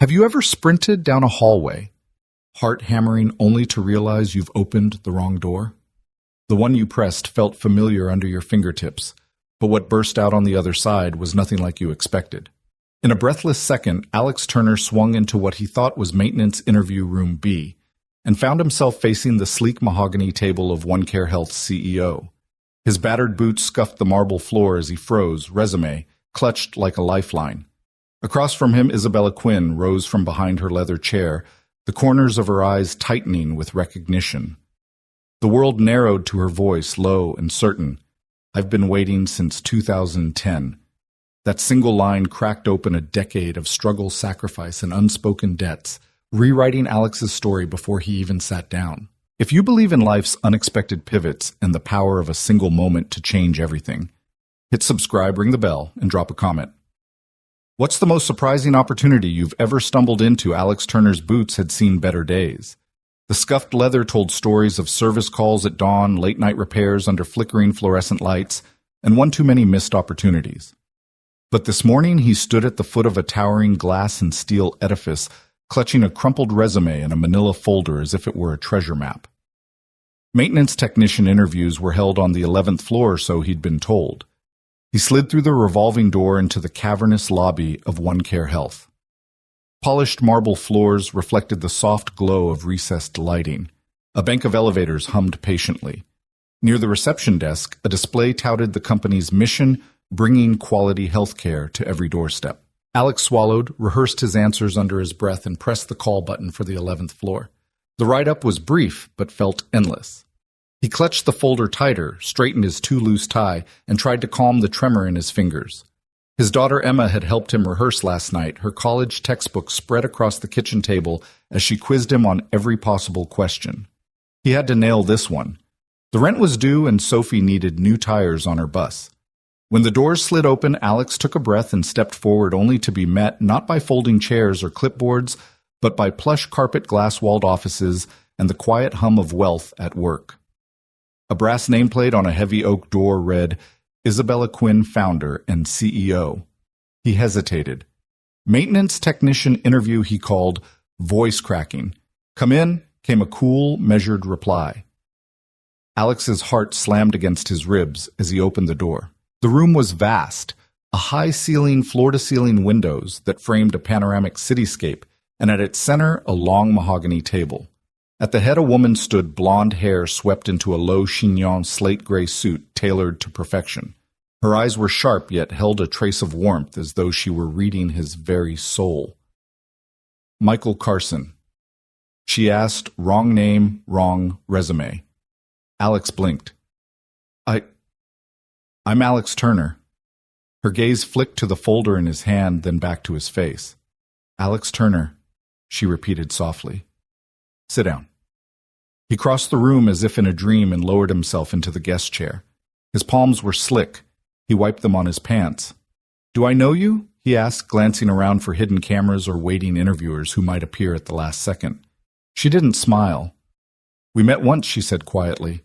Have you ever sprinted down a hallway, heart hammering only to realize you've opened the wrong door? The one you pressed felt familiar under your fingertips, but what burst out on the other side was nothing like you expected. In a breathless second, Alex Turner swung into what he thought was maintenance interview room B, and found himself facing the sleek mahogany table of OneCare Health's CEO. His battered boots scuffed the marble floor as he froze, resume clutched like a lifeline. Across from him, Isabella Quinn rose from behind her leather chair, the corners of her eyes tightening with recognition. The world narrowed to her voice, low and certain. "I've been waiting since 2010. That single line cracked open a decade of struggle, sacrifice, and unspoken debts, rewriting Alex's story before he even sat down. If you believe in life's unexpected pivots and the power of a single moment to change everything, hit subscribe, ring the bell, and drop a comment. What's the most surprising opportunity you've ever stumbled into? Alex Turner's boots had seen better days. The scuffed leather told stories of service calls at dawn, late-night repairs under flickering fluorescent lights, and one too many missed opportunities. But this morning he stood at the foot of a towering glass and steel edifice, clutching a crumpled resume in a manila folder as if it were a treasure map. Maintenance technician interviews were held on the 11th floor, so he'd been told. He slid through the revolving door into the cavernous lobby of OneCare Health. Polished marble floors reflected the soft glow of recessed lighting. A bank of elevators hummed patiently. Near the reception desk, a display touted the company's mission, bringing quality healthcare to every doorstep. Alex swallowed, rehearsed his answers under his breath, and pressed the call button for the 11th floor. The write-up was brief, but felt endless. He clutched the folder tighter, straightened his too-loose tie, and tried to calm the tremor in his fingers. His daughter Emma had helped him rehearse last night, her college textbook spread across the kitchen table as she quizzed him on every possible question. He had to nail this one. The rent was due, and Sophie needed new tires on her bus. When the doors slid open, Alex took a breath and stepped forward, only to be met not by folding chairs or clipboards, but by plush carpet glass-walled offices and the quiet hum of wealth at work. A brass nameplate on a heavy oak door read, "Isabella Quinn, founder and CEO." He hesitated. Maintenance technician interview he called, voice cracking. "Come in," came a cool, measured reply. Alex's heart slammed against his ribs as he opened the door. The room was vast, a high-ceiling, floor-to-ceiling windows that framed a panoramic cityscape, and at its center, a long mahogany table. At the head, a woman stood, blonde hair swept into a low chignon slate-gray suit tailored to perfection. Her eyes were sharp, yet held a trace of warmth, as though she were reading his very soul. "Michael Carson." She asked, wrong name, wrong resume. Alex blinked. I'm Alex Turner." Her gaze flicked to the folder in his hand, then back to his face. "Alex Turner," she repeated softly. "Sit down." He crossed the room as if in a dream and lowered himself into the guest chair. His palms were slick. He wiped them on his pants. "Do I know you?" he asked, glancing around for hidden cameras or waiting interviewers who might appear at the last second. She didn't smile. "We met once," she said quietly.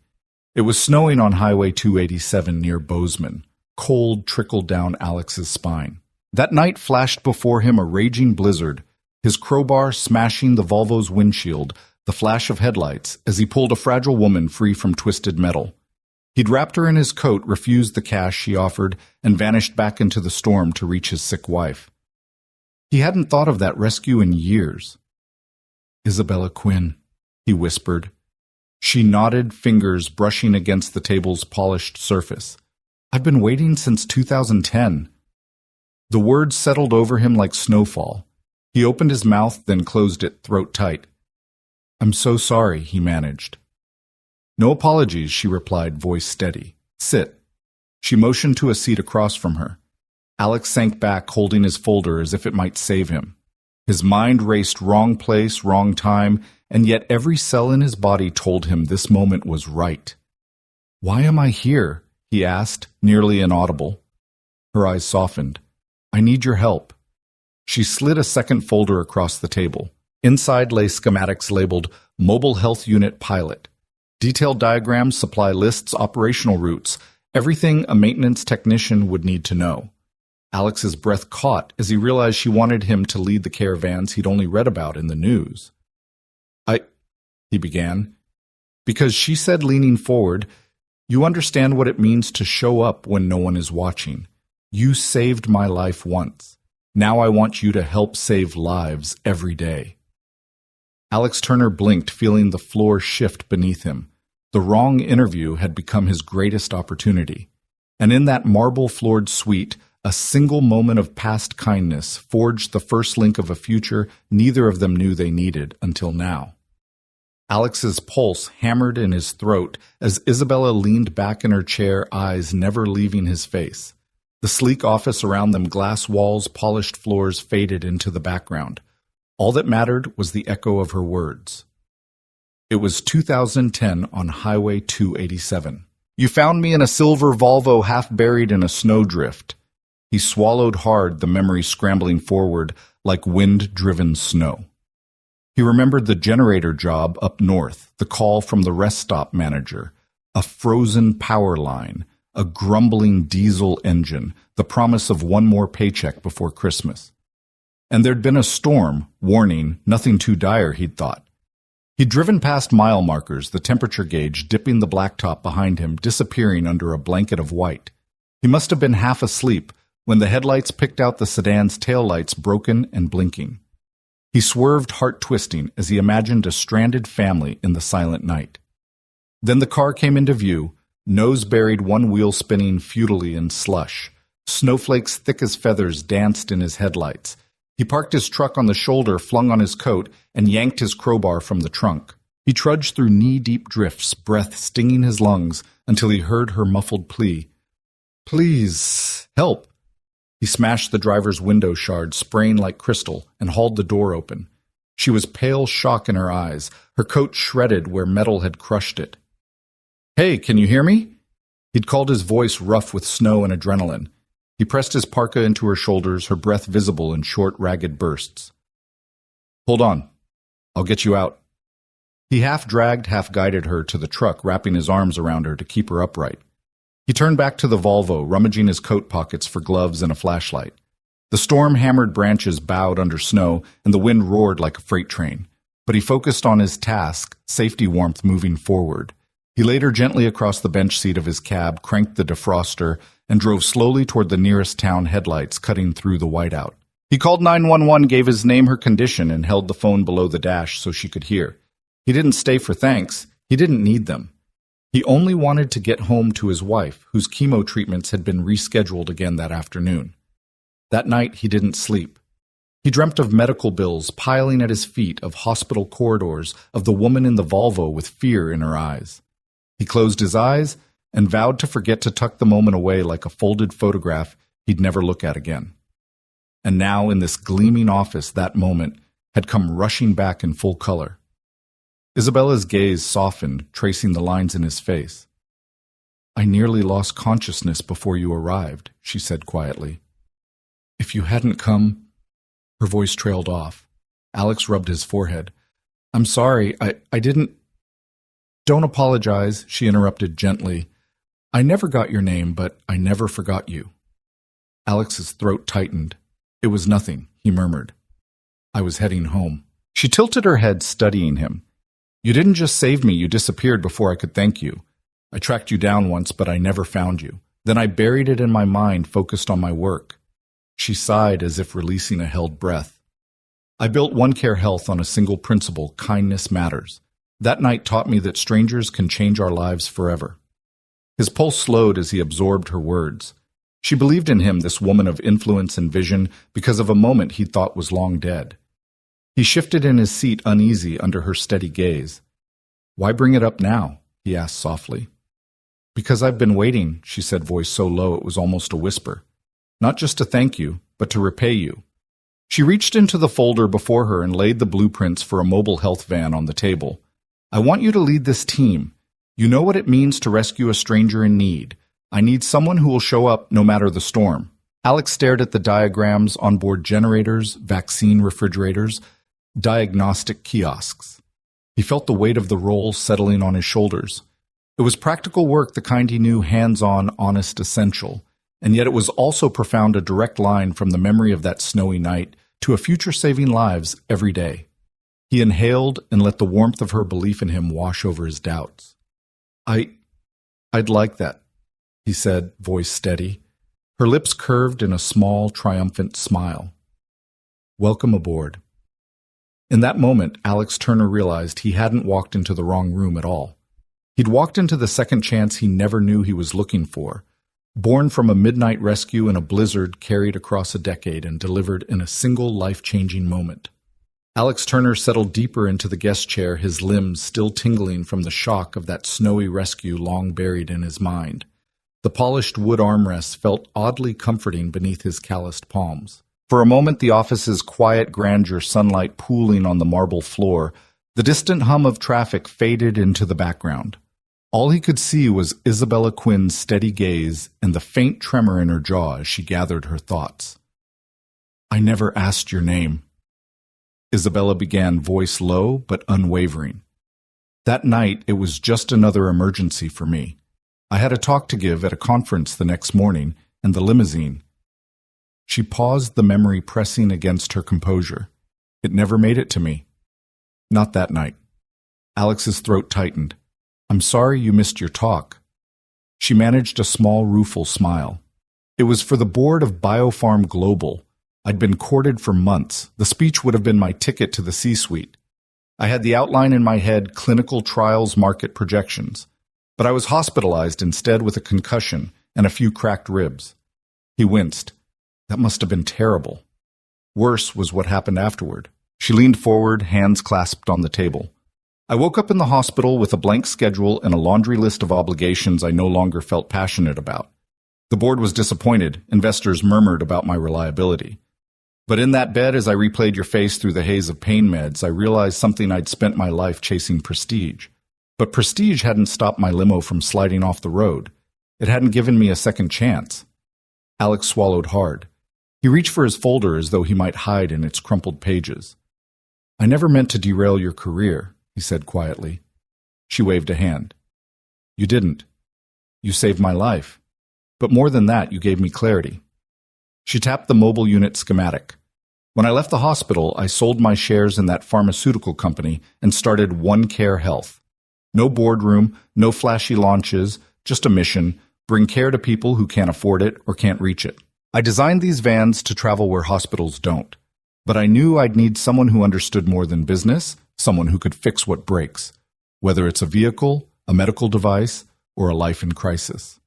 It was snowing on Highway 287 near Bozeman. Cold trickled down Alex's spine. That night flashed before him a raging blizzard, his crowbar smashing the Volvo's windshield, the flash of headlights, as he pulled a fragile woman free from twisted metal. He'd wrapped her in his coat, refused the cash she offered, and vanished back into the storm to reach his sick wife. He hadn't thought of that rescue in years. "Isabella Quinn," he whispered. She nodded, fingers brushing against the table's polished surface. "I've been waiting since 2010. The words settled over him like snowfall. He opened his mouth, then closed it, throat tight. "I'm so sorry," he managed. "No apologies," she replied, voice steady. "Sit." She motioned to a seat across from her. Alex sank back, holding his folder as if it might save him. His mind raced wrong place, wrong time, and yet every cell in his body told him this moment was right. "Why am I here?" he asked, nearly inaudible. Her eyes softened. "I need your help." She slid a second folder across the table. Inside lay schematics labeled Mobile Health Unit Pilot. Detailed diagrams, supply lists, operational routes, everything a maintenance technician would need to know. Alex's breath caught as he realized she wanted him to lead the caravans he'd only read about in the news. He began. Because she said, leaning forward, "You understand what it means to show up when no one is watching. You saved my life once. Now I want you to help save lives every day." Alex Turner blinked, feeling the floor shift beneath him. The wrong interview had become his greatest opportunity. And in that marble-floored suite, a single moment of past kindness forged the first link of a future neither of them knew they needed until now. Alex's pulse hammered in his throat as Isabella leaned back in her chair, eyes never leaving his face. The sleek office around them, glass walls, polished floors, faded into the background. All that mattered was the echo of her words. It was 2010 on Highway 287. "You found me in a silver Volvo half buried in a snowdrift." He swallowed hard, the memory scrambling forward like wind-driven snow. He remembered the Janitor job up north, the call from the rest stop manager, a frozen power line, a grumbling diesel engine, the promise of one more paycheck before Christmas. And there'd been a storm, warning, nothing too dire, he'd thought. He'd driven past mile markers, the temperature gauge dipping the blacktop behind him, disappearing under a blanket of white. He must have been half asleep when the headlights picked out the sedan's taillights broken and blinking. He swerved, heart-twisting, as he imagined a stranded family in the silent night. Then the car came into view, nose buried, one wheel spinning futilely in slush. Snowflakes thick as feathers danced in his headlights. He parked his truck on the shoulder, flung on his coat, and yanked his crowbar from the trunk. He trudged through knee-deep drifts, breath stinging his lungs, until he heard her muffled plea. "Please, help." He smashed the driver's window shard, spraying like crystal, and hauled the door open. She was pale shock in her eyes, her coat shredded where metal had crushed it. "Hey, can you hear me?" He'd called his voice rough with snow and adrenaline. He pressed his parka into her shoulders, her breath visible in short, ragged bursts. "Hold on. I'll get you out." He half-dragged, half-guided her to the truck, wrapping his arms around her to keep her upright. He turned back to the Volvo, rummaging his coat pockets for gloves and a flashlight. The storm-hammered branches bowed under snow, and the wind roared like a freight train. But he focused on his task, safety warmth moving forward. He laid her gently across the bench seat of his cab, cranked the defroster, and drove slowly toward the nearest town headlights, cutting through the whiteout. He called 911, gave his name, her condition, and held the phone below the dash so she could hear. He didn't stay for thanks. He didn't need them. He only wanted to get home to his wife, whose chemo treatments had been rescheduled again that afternoon. That night he didn't sleep. He dreamt of medical bills piling at his feet, of hospital corridors, of the woman in the Volvo with fear in her eyes. He closed his eyes and vowed to forget to tuck the moment away like a folded photograph he'd never look at again. And now, in this gleaming office, that moment had come rushing back in full color. Isabella's gaze softened, tracing the lines in his face. "I nearly lost consciousness before you arrived," she said quietly. "If you hadn't come—" Her voice trailed off. Alex rubbed his forehead. "I'm sorry, I didn't—" "Don't apologize," she interrupted gently. "I never got your name, but I never forgot you." Alex's throat tightened. "It was nothing," he murmured. "I was heading home." She tilted her head, studying him. "You didn't just save me, you disappeared before I could thank you. I tracked you down once, but I never found you. Then I buried it in my mind, focused on my work." She sighed as if releasing a held breath. "I built OneCare Health on a single principle: kindness matters. That night taught me that strangers can change our lives forever." His pulse slowed as he absorbed her words. She believed in him, this woman of influence and vision, because of a moment he thought was long dead. He shifted in his seat, uneasy under her steady gaze. "Why bring it up now?" he asked softly. "Because I've been waiting," she said, voice so low it was almost a whisper. "Not just to thank you, but to repay you." She reached into the folder before her and laid the blueprints for a mobile health van on the table. "I want you to lead this team. You know what it means to rescue a stranger in need. I need someone who will show up no matter the storm." Alex stared at the diagrams, onboard generators, vaccine refrigerators, diagnostic kiosks. He felt the weight of the role settling on his shoulders. It was practical work, the kind he knew, hands-on, honest, essential. and yet it was also profound, a direct line from the memory of that snowy night to a future saving lives every day. He inhaled and let the warmth of her belief in him wash over his doubts. I'd like that, he said, voice steady. Her lips curved in a small, triumphant smile. Welcome aboard. In that moment, Alex Turner realized he hadn't walked into the wrong room at all. He'd walked into the second chance he never knew he was looking for, born from a midnight rescue in a blizzard carried across a decade and delivered in a single life-changing moment. Alex Turner settled deeper into the guest chair, his limbs still tingling from the shock of that snowy rescue long buried in his mind. The polished wood armrests felt oddly comforting beneath his calloused palms. For a moment, the office's quiet grandeur, sunlight pooling on the marble floor, the distant hum of traffic faded into the background. All he could see was Isabella Quinn's steady gaze and the faint tremor in her jaw as she gathered her thoughts. I never asked your name. Isabella began, voice low but unwavering. That night, it was just another emergency for me. I had a talk to give at a conference the next morning, and the limousine. She paused, the memory pressing against her composure. It never made it to me. Not that night. Alex's throat tightened. I'm sorry you missed your talk. She managed a small, rueful smile. It was for the board of Biopharm Global. I'd been courted for months. The speech would have been my ticket to the C-suite. I had the outline in my head, clinical trials, market projections. But I was hospitalized instead with a concussion and a few cracked ribs. He winced. That must have been terrible. Worse was what happened afterward. She leaned forward, hands clasped on the table. I woke up in the hospital with a blank schedule and a laundry list of obligations I no longer felt passionate about. The board was disappointed. Investors murmured about my reliability. But in that bed, as I replayed your face through the haze of pain meds, I realized something I'd spent my life chasing: prestige. But prestige hadn't stopped my limo from sliding off the road. It hadn't given me a second chance. Alex swallowed hard. He reached for his folder as though he might hide in its crumpled pages. I never meant to derail your career, he said quietly. She waved a hand. You didn't. You saved my life. But more than that, you gave me clarity. She tapped the mobile unit schematic. When I left the hospital, I sold my shares in that pharmaceutical company and started OneCare Health. No boardroom, no flashy launches, just a mission: bring care to people who can't afford it or can't reach it. I designed these vans to travel where hospitals don't. But I knew I'd need someone who understood more than business, someone who could fix what breaks, whether it's a vehicle, a medical device, or a life in crisis.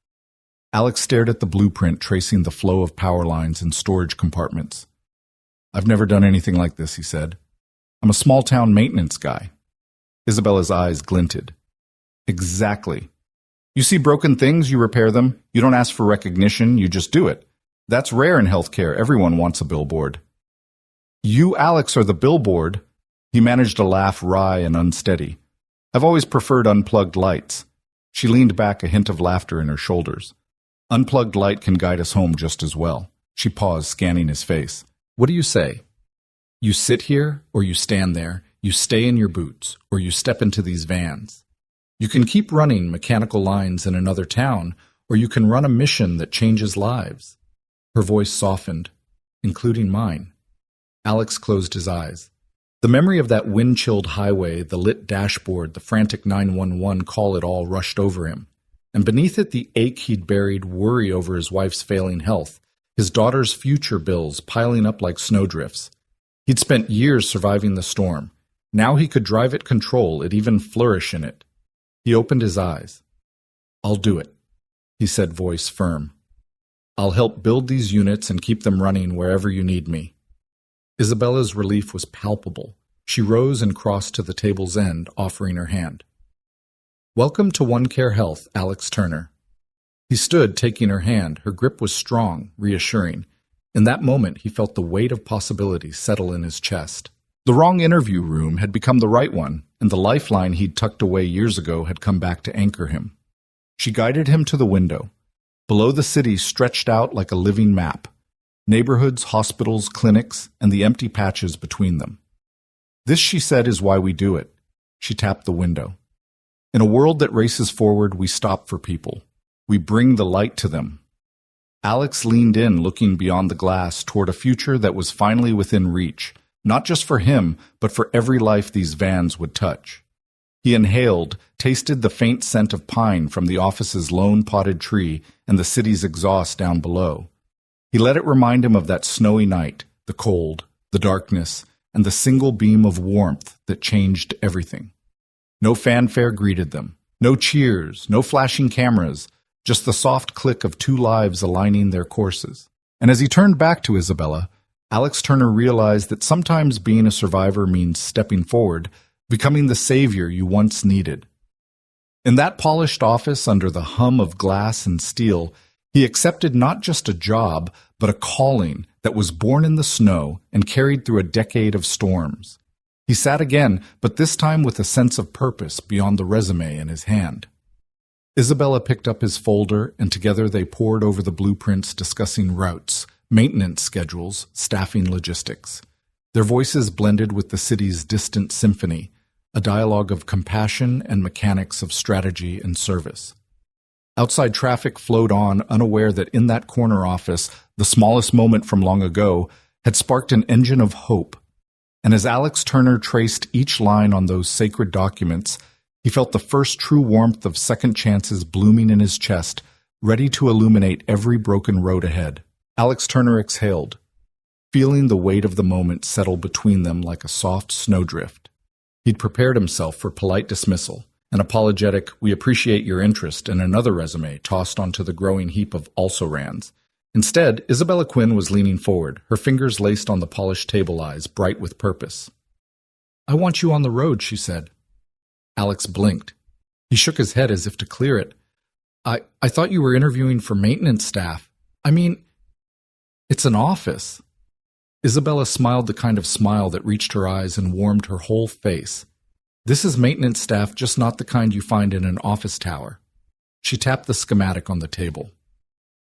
Alex stared at the blueprint tracing the flow of power lines and storage compartments. I've never done anything like this, he said. I'm a small-town maintenance guy. Isabella's eyes glinted. Exactly. You see broken things, you repair them. You don't ask for recognition, you just do it. That's rare in healthcare. Everyone wants a billboard. You, Alex, are the billboard. He managed a laugh, wry and unsteady. I've always preferred unplugged lights. She leaned back, a hint of laughter in her shoulders. Unplugged light can guide us home just as well. She paused, scanning his face. What do you say? You sit here, or you stand there. You stay in your boots, or you step into these vans. You can keep running mechanical lines in another town, or you can run a mission that changes lives. Her voice softened, including mine. Alex closed his eyes. The memory of that wind-chilled highway, the lit dashboard, the frantic 911 call, it all rushed over him. And beneath it, the ache he'd buried, worry over his wife's failing health, his daughter's future bills piling up like snowdrifts. He'd spent years surviving the storm. Now he could drive it, control it, even flourish in it. He opened his eyes. I'll do it, he said, voice firm. I'll help build these units and keep them running wherever you need me. Isabella's relief was palpable. She rose and crossed to the table's end, offering her hand. Welcome to OneCare Health, Alex Turner. He stood, taking her hand. Her grip was strong, reassuring. In that moment, he felt the weight of possibility settle in his chest. The wrong interview room had become the right one, and the lifeline he'd tucked away years ago had come back to anchor him. She guided him to the window. Below, the city stretched out like a living map. Neighborhoods, hospitals, clinics, and the empty patches between them. This, she said, is why we do it. She tapped the window. In a world that races forward, we stop for people. We bring the light to them. Alex leaned in, looking beyond the glass toward a future that was finally within reach, not just for him, but for every life these vans would touch. He inhaled, tasted the faint scent of pine from the office's lone potted tree and the city's exhaust down below. He let it remind him of that snowy night, the cold, the darkness, and the single beam of warmth that changed everything. No fanfare greeted them, no cheers, no flashing cameras, just the soft click of two lives aligning their courses. And as he turned back to Isabella, Alex Turner realized that sometimes being a survivor means stepping forward, becoming the savior you once needed. In that polished office under the hum of glass and steel, he accepted not just a job, but a calling that was born in the snow and carried through a decade of storms. He sat again, but this time with a sense of purpose beyond the resume in his hand. Isabella picked up his folder, and together they pored over the blueprints discussing routes, maintenance schedules, staffing logistics. Their voices blended with the city's distant symphony, a dialogue of compassion and mechanics of strategy and service. Outside traffic flowed on, unaware that in that corner office, the smallest moment from long ago, had sparked an engine of hope. And as Alex Turner traced each line on those sacred documents, he felt the first true warmth of second chances blooming in his chest, ready to illuminate every broken road ahead. Alex Turner exhaled, feeling the weight of the moment settle between them like a soft snowdrift. He'd prepared himself for polite dismissal, an apologetic, "We appreciate your interest," and another resume tossed onto the growing heap of also-rans. Instead, Isabella Quinn was leaning forward, her fingers laced on the polished table eyes, bright with purpose. "I want you on the road," she said. Alex blinked. He shook his head as if to clear it. I thought you were interviewing for maintenance staff. I mean, it's an office." Isabella smiled the kind of smile that reached her eyes and warmed her whole face. "This is maintenance staff, just not the kind you find in an office tower." She tapped the schematic on the table.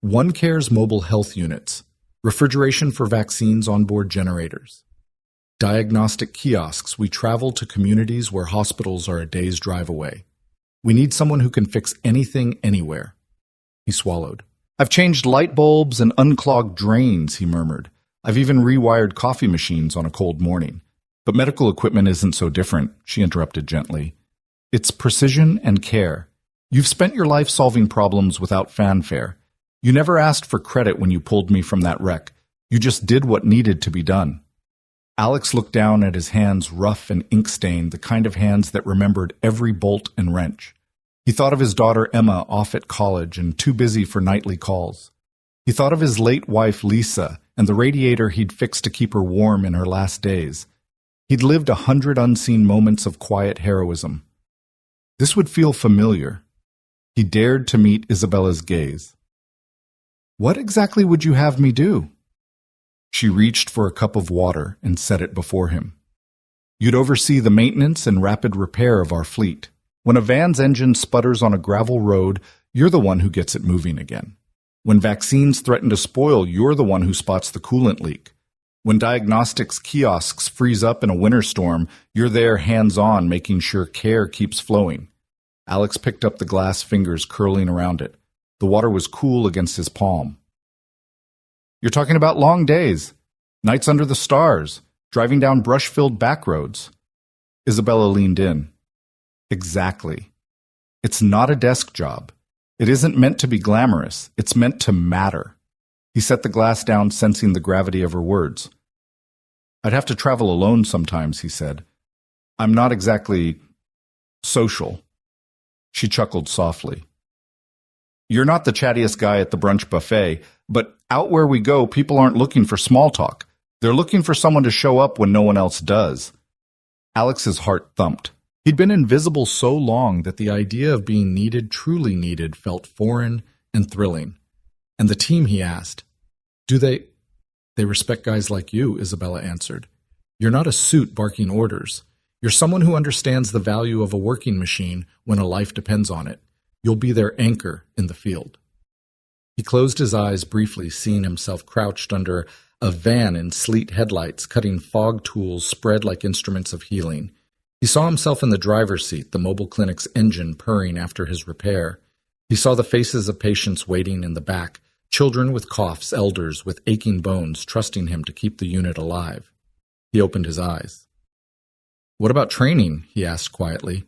OneCare's mobile health units, refrigeration for vaccines onboard generators. Diagnostic kiosks, we travel to communities where hospitals are a day's drive away. We need someone who can fix anything anywhere. He swallowed. "I've changed light bulbs and unclogged drains," he murmured. "I've even rewired coffee machines on a cold morning. But medical equipment isn't so different," she interrupted gently. "It's precision and care. You've spent your life solving problems without fanfare. You never asked for credit when you pulled me from that wreck. You just did what needed to be done." Alex looked down at his hands, rough and ink-stained, the kind of hands that remembered every bolt and wrench. He thought of his daughter Emma off at college and too busy for nightly calls. He thought of his late wife Lisa and the radiator he'd fixed to keep her warm in her last days. He'd lived 100 unseen moments of quiet heroism. This would feel familiar. He dared to meet Isabella's gaze. "What exactly would you have me do?" She reached for a cup of water and set it before him. "You'd oversee the maintenance and rapid repair of our fleet. When a van's engine sputters on a gravel road, you're the one who gets it moving again. When vaccines threaten to spoil, you're the one who spots the coolant leak. When diagnostics kiosks freeze up in a winter storm, you're there hands-on making sure care keeps flowing." Alex picked up the glass, fingers curling around it. The water was cool against his palm. "You're talking about long days, nights under the stars, driving down brush-filled back roads." Isabella leaned in. "Exactly. It's not a desk job. It isn't meant to be glamorous. It's meant to matter." He set the glass down, sensing the gravity of her words. "I'd have to travel alone sometimes," he said. "I'm not exactly social." She chuckled softly. "You're not the chattiest guy at the brunch buffet, but out where we go, people aren't looking for small talk. They're looking for someone to show up when no one else does." Alex's heart thumped. He'd been invisible so long that the idea of being needed, truly needed, felt foreign and thrilling. "And the team," he asked. "Do they respect guys like you," Isabella answered. "You're not a suit barking orders. You're someone who understands the value of a working machine when a life depends on it. You'll be their anchor in the field." He closed his eyes briefly, seeing himself crouched under a van in sleet headlights, cutting fog tools spread like instruments of healing. He saw himself in the driver's seat, the mobile clinic's engine purring after his repair. He saw the faces of patients waiting in the back, Children with coughs, elders with aching bones trusting him to keep the unit alive. He opened his eyes. "What about training?" he asked quietly.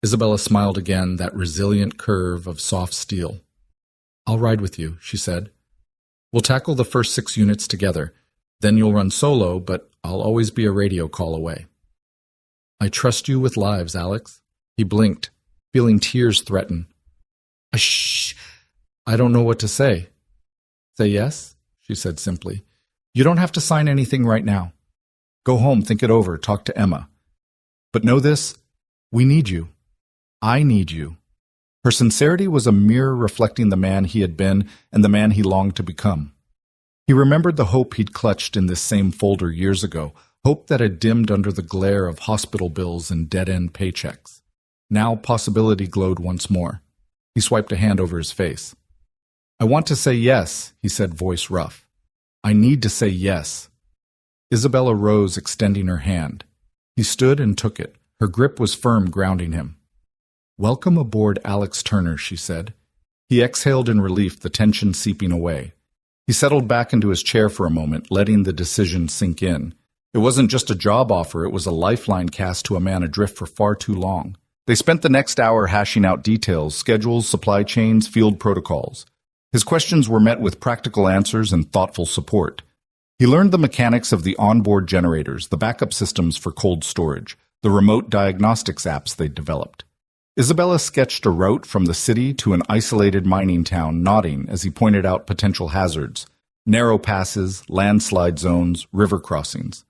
Isabella smiled again, that resilient curve of soft steel. "I'll ride with you," she said. "We'll tackle the first 6 units together. Then you'll run solo, but I'll always be a radio call away." "I trust you with lives, Alex." He blinked, feeling tears threaten. "Shh! I don't know what to say." "Say yes," she said simply. "You don't have to sign anything right now. Go home, think it over, talk to Emma. But know this, we need you. I need you." Her sincerity was a mirror reflecting the man he had been and the man he longed to become. He remembered the hope he'd clutched in this same folder years ago, hope that had dimmed under the glare of hospital bills and dead-end paychecks. Now possibility glowed once more. He swiped a hand over his face. "I want to say yes," he said, voice rough. "I need to say yes." Isabella rose, extending her hand. He stood and took it. Her grip was firm, grounding him. "Welcome aboard, Alex Turner," she said. He exhaled in relief, the tension seeping away. He settled back into his chair for a moment, letting the decision sink in. It wasn't just a job offer, it was a lifeline cast to a man adrift for far too long. They spent the next hour hashing out details, schedules, supply chains, field protocols. His questions were met with practical answers and thoughtful support. He learned the mechanics of the onboard generators, the backup systems for cold storage, the remote diagnostics apps they'd developed. Isabella sketched a route from the city to an isolated mining town, nodding as he pointed out potential hazards, narrow passes, landslide zones, river crossings.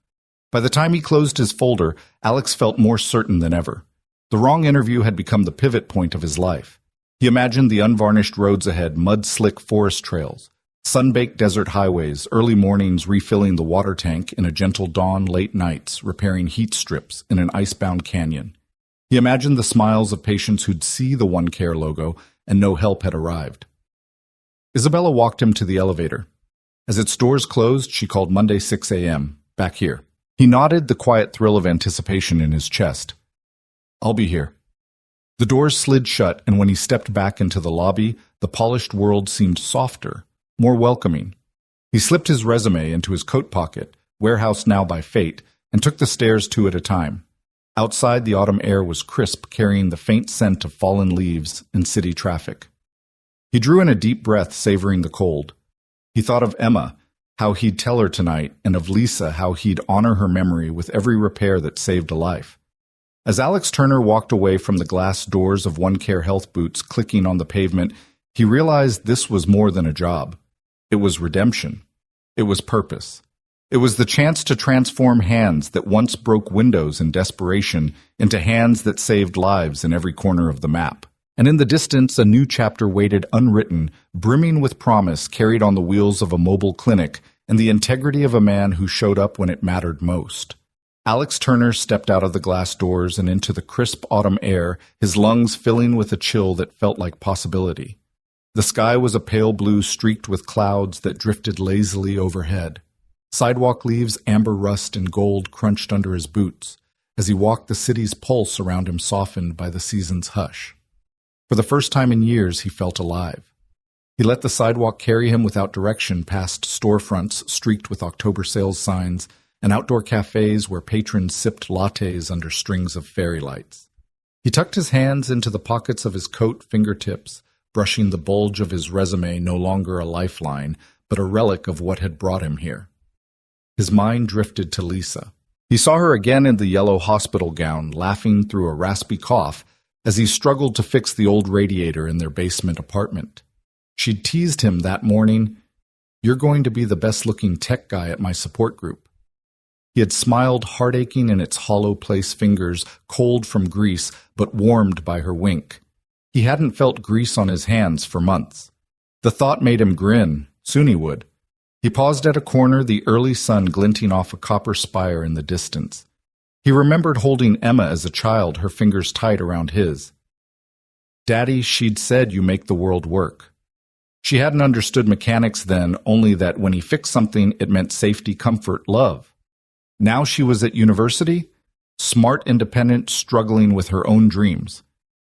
By the time he closed his folder, Alex felt more certain than ever. The wrong interview had become the pivot point of his life. He imagined the unvarnished roads ahead, mud-slick forest trails, sun-baked desert highways, early mornings refilling the water tank in a gentle dawn, late nights repairing heat strips in an icebound canyon. He imagined the smiles of patients who'd see the OneCare logo and no help had arrived. Isabella walked him to the elevator. As its doors closed, she called Monday 6 a.m., back here. He nodded, the quiet thrill of anticipation in his chest. "I'll be here." The doors slid shut, and when he stepped back into the lobby, the polished world seemed softer, more welcoming. He slipped his resume into his coat pocket, warehoused now by fate, and took the stairs 2 at a time. Outside, the autumn air was crisp, carrying the faint scent of fallen leaves and city traffic. He drew in a deep breath, savoring the cold. He thought of Emma, how he'd tell her tonight, and of Lisa, how he'd honor her memory with every repair that saved a life. As Alex Turner walked away from the glass doors of OneCare health boots clicking on the pavement, he realized this was more than a job. It was redemption. It was purpose. It was the chance to transform hands that once broke windows in desperation into hands that saved lives in every corner of the map. And in the distance, a new chapter waited unwritten, brimming with promise, carried on the wheels of a mobile clinic and the integrity of a man who showed up when it mattered most. Alex Turner stepped out of the glass doors and into the crisp autumn air, his lungs filling with a chill that felt like possibility. The sky was a pale blue streaked with clouds that drifted lazily overhead. Sidewalk leaves, amber rust and gold crunched under his boots. As he walked, the city's pulse around him softened by the season's hush. For the first time in years, he felt alive. He let the sidewalk carry him without direction past storefronts streaked with October sales signs and outdoor cafes where patrons sipped lattes under strings of fairy lights. He tucked his hands into the pockets of his coat fingertips, brushing the bulge of his resume, no longer a lifeline, but a relic of what had brought him here. His mind drifted to Lisa. He saw her again in the yellow hospital gown, laughing through a raspy cough as he struggled to fix the old radiator in their basement apartment. She'd teased him that morning, "You're going to be the best-looking tech guy at my support group." He had smiled, heart aching in its hollow place fingers, cold from grease, but warmed by her wink. He hadn't felt grease on his hands for months. The thought made him grin. Soon he would. He paused at a corner, the early sun glinting off a copper spire in the distance. He remembered holding Emma as a child, her fingers tight around his. "Daddy, she'd said you make the world work." She hadn't understood mechanics then, only that when he fixed something, it meant safety, comfort, love. Now she was at university, smart, independent, struggling with her own dreams.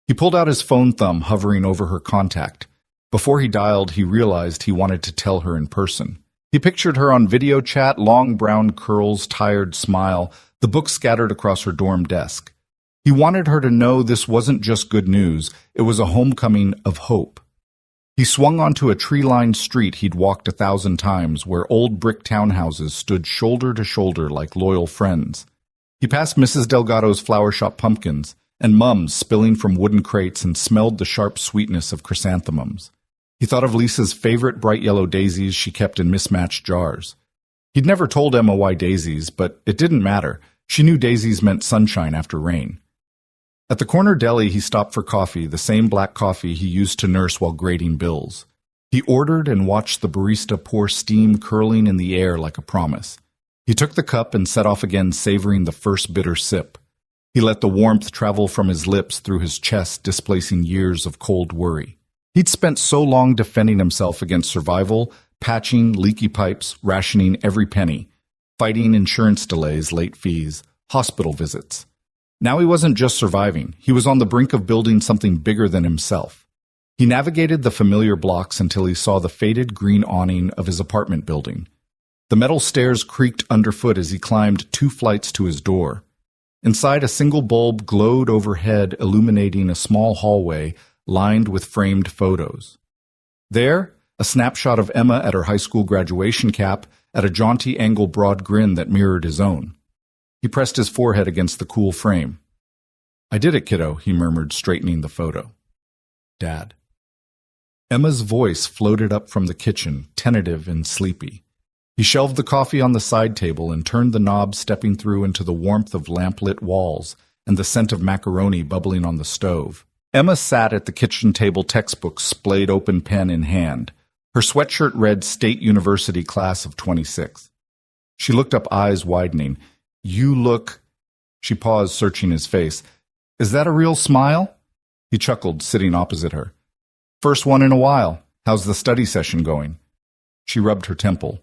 He pulled out his phone thumb, hovering over her contact. Before he dialed, he realized he wanted to tell her in person. He pictured her on video chat, long brown curls, tired smile, the book scattered across her dorm desk. He wanted her to know this wasn't just good news, it was a homecoming of hope. He swung onto a tree-lined street he'd walked 1,000 times, where old brick townhouses stood shoulder to shoulder like loyal friends. He passed Mrs. Delgado's flower shop pumpkins, and mums spilling from wooden crates, and smelled the sharp sweetness of chrysanthemums. He thought of Lisa's favorite bright yellow daisies she kept in mismatched jars. He'd never told Emma why daisies, but it didn't matter. She knew daisies meant sunshine after rain. At the corner deli, he stopped for coffee, the same black coffee he used to nurse while grading bills. He ordered and watched the barista pour steam curling in the air like a promise. He took the cup and set off again, savoring the first bitter sip. He let the warmth travel from his lips through his chest, displacing years of cold worry. He'd spent so long defending himself against survival, patching leaky pipes, rationing every penny, fighting insurance delays, late fees, hospital visits. Now he wasn't just surviving, he was on the brink of building something bigger than himself. He navigated the familiar blocks until he saw the faded green awning of his apartment building. The metal stairs creaked underfoot as he climbed 2 flights to his door. Inside, a single bulb glowed overhead, illuminating a small hallway lined with framed photos. There, a snapshot of Emma at her high school graduation cap, at a jaunty angle broad grin that mirrored his own. He pressed his forehead against the cool frame. "I did it, kiddo," he murmured, straightening the photo. "Dad." Emma's voice floated up from the kitchen, tentative and sleepy. He shelved the coffee on the side table and turned the knob, stepping through into the warmth of lamp-lit walls and the scent of macaroni bubbling on the stove. Emma sat at the kitchen table, textbook splayed open, pen in hand. Her sweatshirt read State University Class of 26. She looked up, eyes widening. "You look—" She paused, searching his face. "Is that a real smile?" He chuckled, sitting opposite her. "First one in a while. How's the study session going?" She rubbed her temple.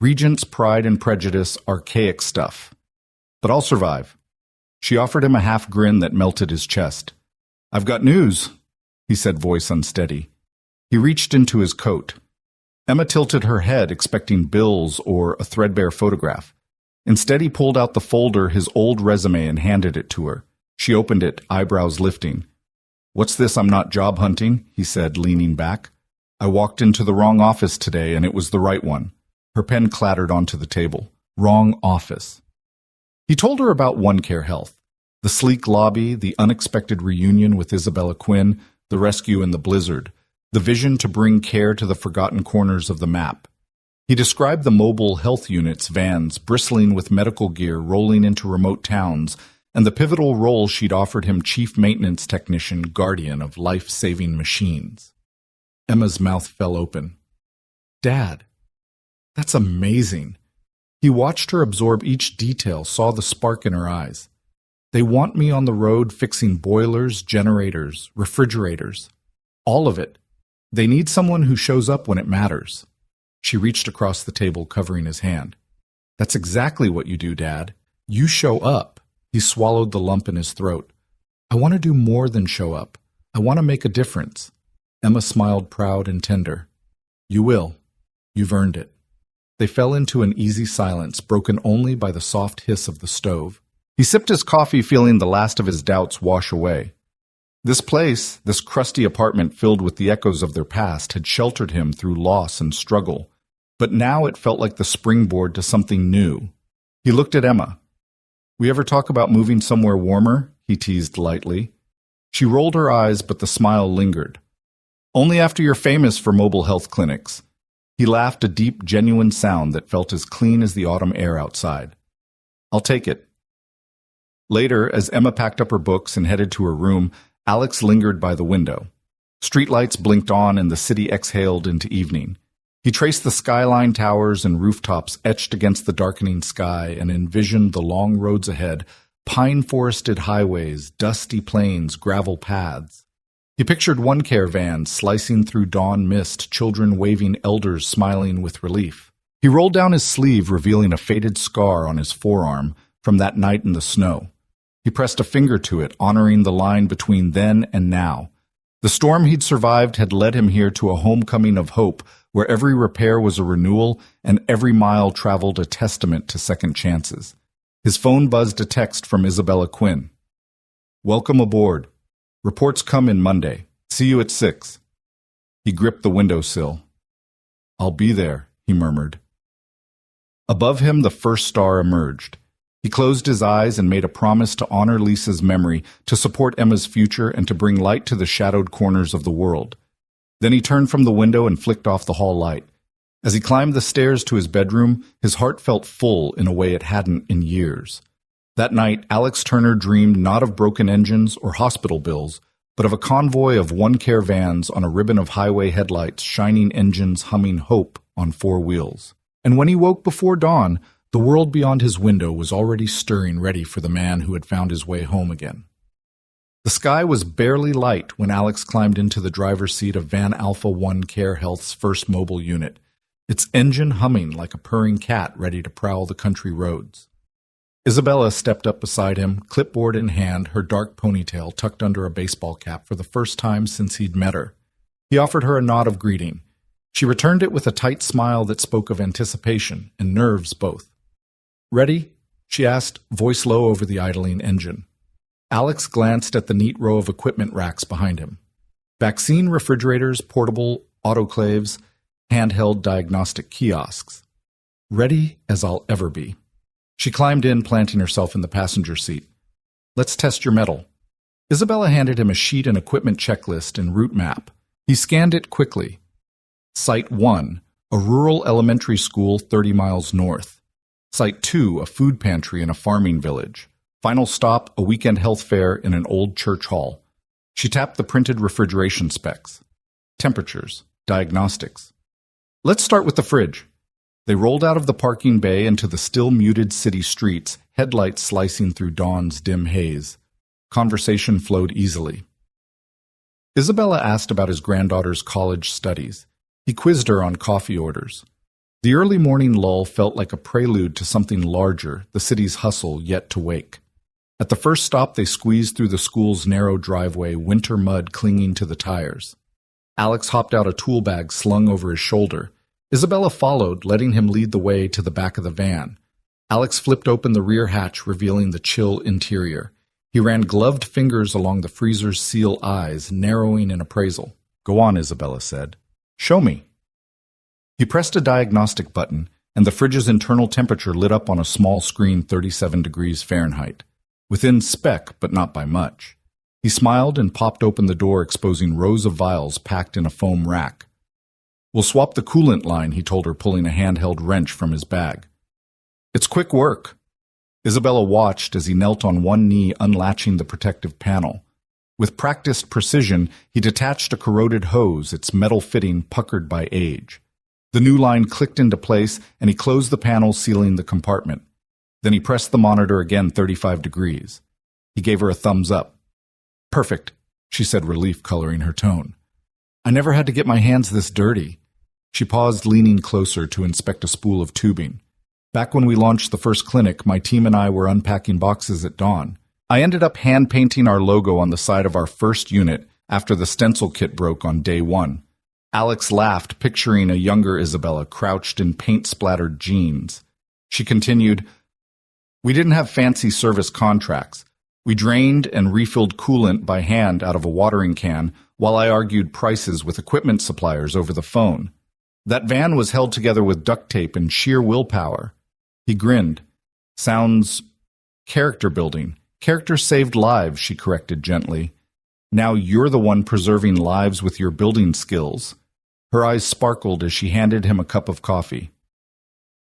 "Regent's Pride and Prejudice, archaic stuff. But I'll survive." She offered him a half grin that melted his chest. "I've got news," he said, voice unsteady. He reached into his coat. Emma tilted her head, expecting bills or a threadbare photograph. Instead, he pulled out the folder, his old resume, and handed it to her. She opened it, eyebrows lifting. "What's this? I'm not job hunting," he said, leaning back. "I walked into the wrong office today, and it was the right one." Her pen clattered onto the table. Wrong office. He told her about OneCare Health. The sleek lobby, the unexpected reunion with Isabella Quinn, the rescue in the blizzard, the vision to bring care to the forgotten corners of the map. He described the mobile health units, vans, bristling with medical gear rolling into remote towns, and the pivotal role she'd offered him, chief maintenance technician, guardian of life-saving machines. Emma's mouth fell open. "Dad, that's amazing." He watched her absorb each detail, saw the spark in her eyes. "They want me on the road fixing boilers, generators, refrigerators. All of it. They need someone who shows up when it matters." She reached across the table, covering his hand. "That's exactly what you do, Dad. You show up." He swallowed the lump in his throat. "I want to do more than show up. I want to make a difference." Emma smiled, proud and tender. "You will. You've earned it." They fell into an easy silence, broken only by the soft hiss of the stove. He sipped his coffee, feeling the last of his doubts wash away. This place, this crusty apartment filled with the echoes of their past, had sheltered him through loss and struggle. But now it felt like the springboard to something new. He looked at Emma. "We ever talk about moving somewhere warmer?" he teased lightly. She rolled her eyes, but the smile lingered. "Only after you're famous for mobile health clinics." He laughed, a deep, genuine sound that felt as clean as the autumn air outside. "I'll take it." Later, as Emma packed up her books and headed to her room, Alex lingered by the window. Streetlights blinked on and the city exhaled into evening. He traced the skyline towers and rooftops etched against the darkening sky and envisioned the long roads ahead, pine-forested highways, dusty plains, gravel paths. He pictured OneCare vans slicing through dawn mist, children waving, elders smiling with relief. He rolled down his sleeve, revealing a faded scar on his forearm from that night in the snow. He pressed a finger to it, honoring the line between then and now. The storm he'd survived had led him here to a homecoming of hope, where every repair was a renewal and every mile traveled a testament to second chances. His phone buzzed a text from Isabella Quinn. "Welcome aboard. Reports come in Monday. See you at 6. He gripped the windowsill. "I'll be there," he murmured. Above him, the first star emerged. He closed his eyes and made a promise to honor Lisa's memory, to support Emma's future, and to bring light to the shadowed corners of the world. Then he turned from the window and flicked off the hall light. As he climbed the stairs to his bedroom, his heart felt full in a way it hadn't in years. That night, Alex Turner dreamed not of broken engines or hospital bills, but of a convoy of one-care vans on a ribbon of highway headlights, shining engines humming hope on 4 wheels. And when he woke before dawn, the world beyond his window was already stirring, ready for the man who had found his way home again. The sky was barely light when Alex climbed into the driver's seat of Van Alpha One Care Health's first mobile unit, its engine humming like a purring cat ready to prowl the country roads. Isabella stepped up beside him, clipboard in hand, her dark ponytail tucked under a baseball cap for the first time since he'd met her. He offered her a nod of greeting. She returned it with a tight smile that spoke of anticipation and nerves both. "Ready?" she asked, voice low over the idling engine. Alex glanced at the neat row of equipment racks behind him. Vaccine refrigerators, portable autoclaves, handheld diagnostic kiosks. Ready as I'll ever be. She climbed in, planting herself in the passenger seat. "Let's test your mettle." Isabella handed him a sheet and equipment checklist and route map. He scanned it quickly. Site 1, a rural elementary school 30 miles north. Site 2, a food pantry in a farming village. Final stop, a weekend health fair in an old church hall. She tapped the printed refrigeration specs. Temperatures, diagnostics. "Let's start with the fridge." They rolled out of the parking bay into the still muted city streets, headlights slicing through dawn's dim haze. Conversation flowed easily. Isabella asked about his granddaughter's college studies. He quizzed her on coffee orders. The early morning lull felt like a prelude to something larger, the city's hustle yet to wake. At the first stop, they squeezed through the school's narrow driveway, winter mud clinging to the tires. Alex hopped out a tool bag slung over his shoulder. Isabella followed, letting him lead the way to the back of the van. Alex flipped open the rear hatch, revealing the chill interior. He ran gloved fingers along the freezer's seal eyes, narrowing in appraisal. "Go on," Isabella said. "Show me." He pressed a diagnostic button, and the fridge's internal temperature lit up on a small screen 37 degrees Fahrenheit. Within spec, but not by much. He smiled and popped open the door, exposing rows of vials packed in a foam rack. "We'll swap the coolant line," he told her, pulling a handheld wrench from his bag. "It's quick work." Isabella watched as he knelt on one knee, unlatching the protective panel. With practiced precision, he detached a corroded hose, its metal fitting puckered by age. The new line clicked into place, and he closed the panel, sealing the compartment. Then he pressed the monitor again 35 degrees. He gave her a thumbs up. "Perfect," she said, relief coloring her tone. "I never had to get my hands this dirty." She paused, leaning closer to inspect a spool of tubing. "Back when we launched the first clinic, my team and I were unpacking boxes at dawn. I ended up hand-painting our logo on the side of our first unit after the stencil kit broke on day 1. Alex laughed, picturing a younger Isabella crouched in paint-splattered jeans. She continued, "We didn't have fancy service contracts. We drained and refilled coolant by hand out of a watering can while I argued prices with equipment suppliers over the phone. That van was held together with duct tape and sheer willpower." He grinned. "Sounds character building. Character saved lives," she corrected gently. "Now you're the one preserving lives with your building skills." Her eyes sparkled as she handed him a cup of coffee.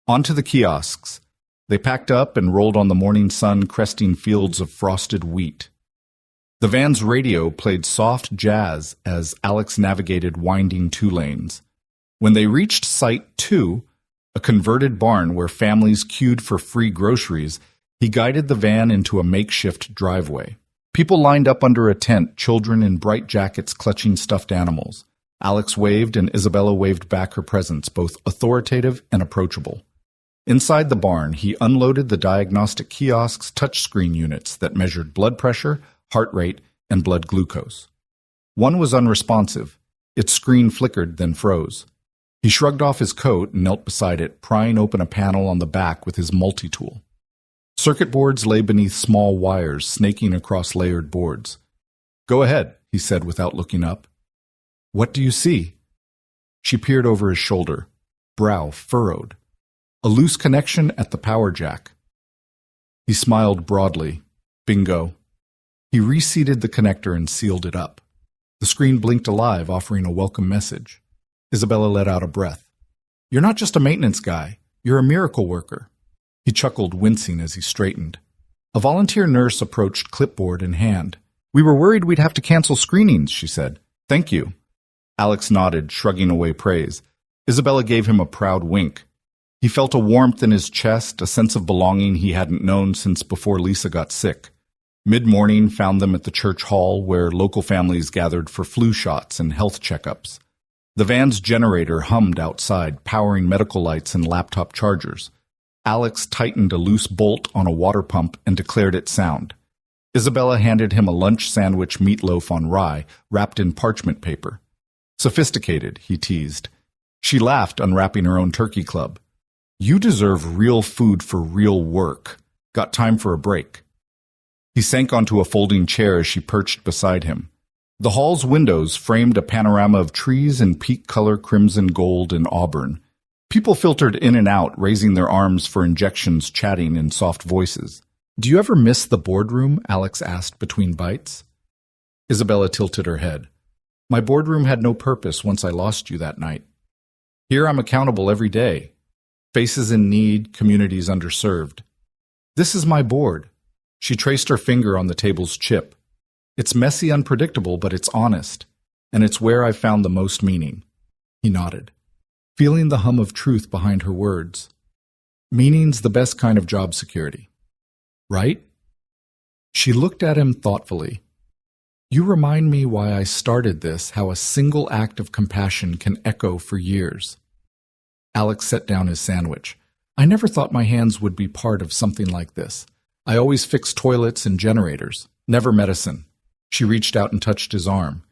On to the kiosks. They packed up and rolled on the morning sun, cresting fields of frosted wheat. The van's radio played soft jazz as Alex navigated winding 2 lanes. When they reached Site 2, a converted barn where families queued for free groceries, he guided the van into a makeshift driveway. People lined up under a tent, children in bright jackets clutching stuffed animals. Alex waved and Isabella waved back her presence, both authoritative and approachable. Inside the barn, he unloaded the diagnostic kiosk's touchscreen units that measured blood pressure, heart rate, and blood glucose. One was unresponsive. Its screen flickered, then froze. He shrugged off his coat and knelt beside it, prying open a panel on the back with his multi-tool. Circuit boards lay beneath small wires snaking across layered boards. "Go ahead," he said without looking up. "What do you see?" She peered over his shoulder, brow furrowed. A loose connection at the power jack. He smiled broadly. Bingo. He reseated the connector and sealed it up. The screen blinked alive, offering a welcome message. Isabella let out a breath. "You're not just a maintenance guy. You're a miracle worker." He chuckled, wincing as he straightened. A volunteer nurse approached, clipboard in hand. "We were worried we'd have to cancel screenings," she said. "Thank you." Alex nodded, shrugging away praise. Isabella gave him a proud wink. He felt a warmth in his chest, a sense of belonging he hadn't known since before Lisa got sick. Mid-morning found them at the church hall where local families gathered for flu shots and health checkups. The van's generator hummed outside, powering medical lights and laptop chargers. Alex tightened a loose bolt on a water pump and declared it sound. Isabella handed him a lunch sandwich meatloaf on rye, wrapped in parchment paper. "Sophisticated," he teased. She laughed, unwrapping her own turkey club. "You deserve real food for real work. Got time for a break." He sank onto a folding chair as she perched beside him. The hall's windows framed a panorama of trees in peak color crimson, gold, and auburn. People filtered in and out, raising their arms for injections, chatting in soft voices. "Do you ever miss the boardroom?" Alex asked between bites. Isabella tilted her head. "My boardroom had no purpose once I lost you that night. Here I'm accountable every day. Faces in need, communities underserved. This is my board." She traced her finger on the table's chip. "It's messy, unpredictable, but it's honest. And it's where I've found the most meaning." He nodded, feeling the hum of truth behind her words. "Meaning's the best kind of job security. Right?" She looked at him thoughtfully. "You remind me why I started this, how a single act of compassion can echo for years." Alex set down his sandwich. "I never thought my hands would be part of something like this. I always fixed toilets and generators, never medicine." She reached out and touched his arm.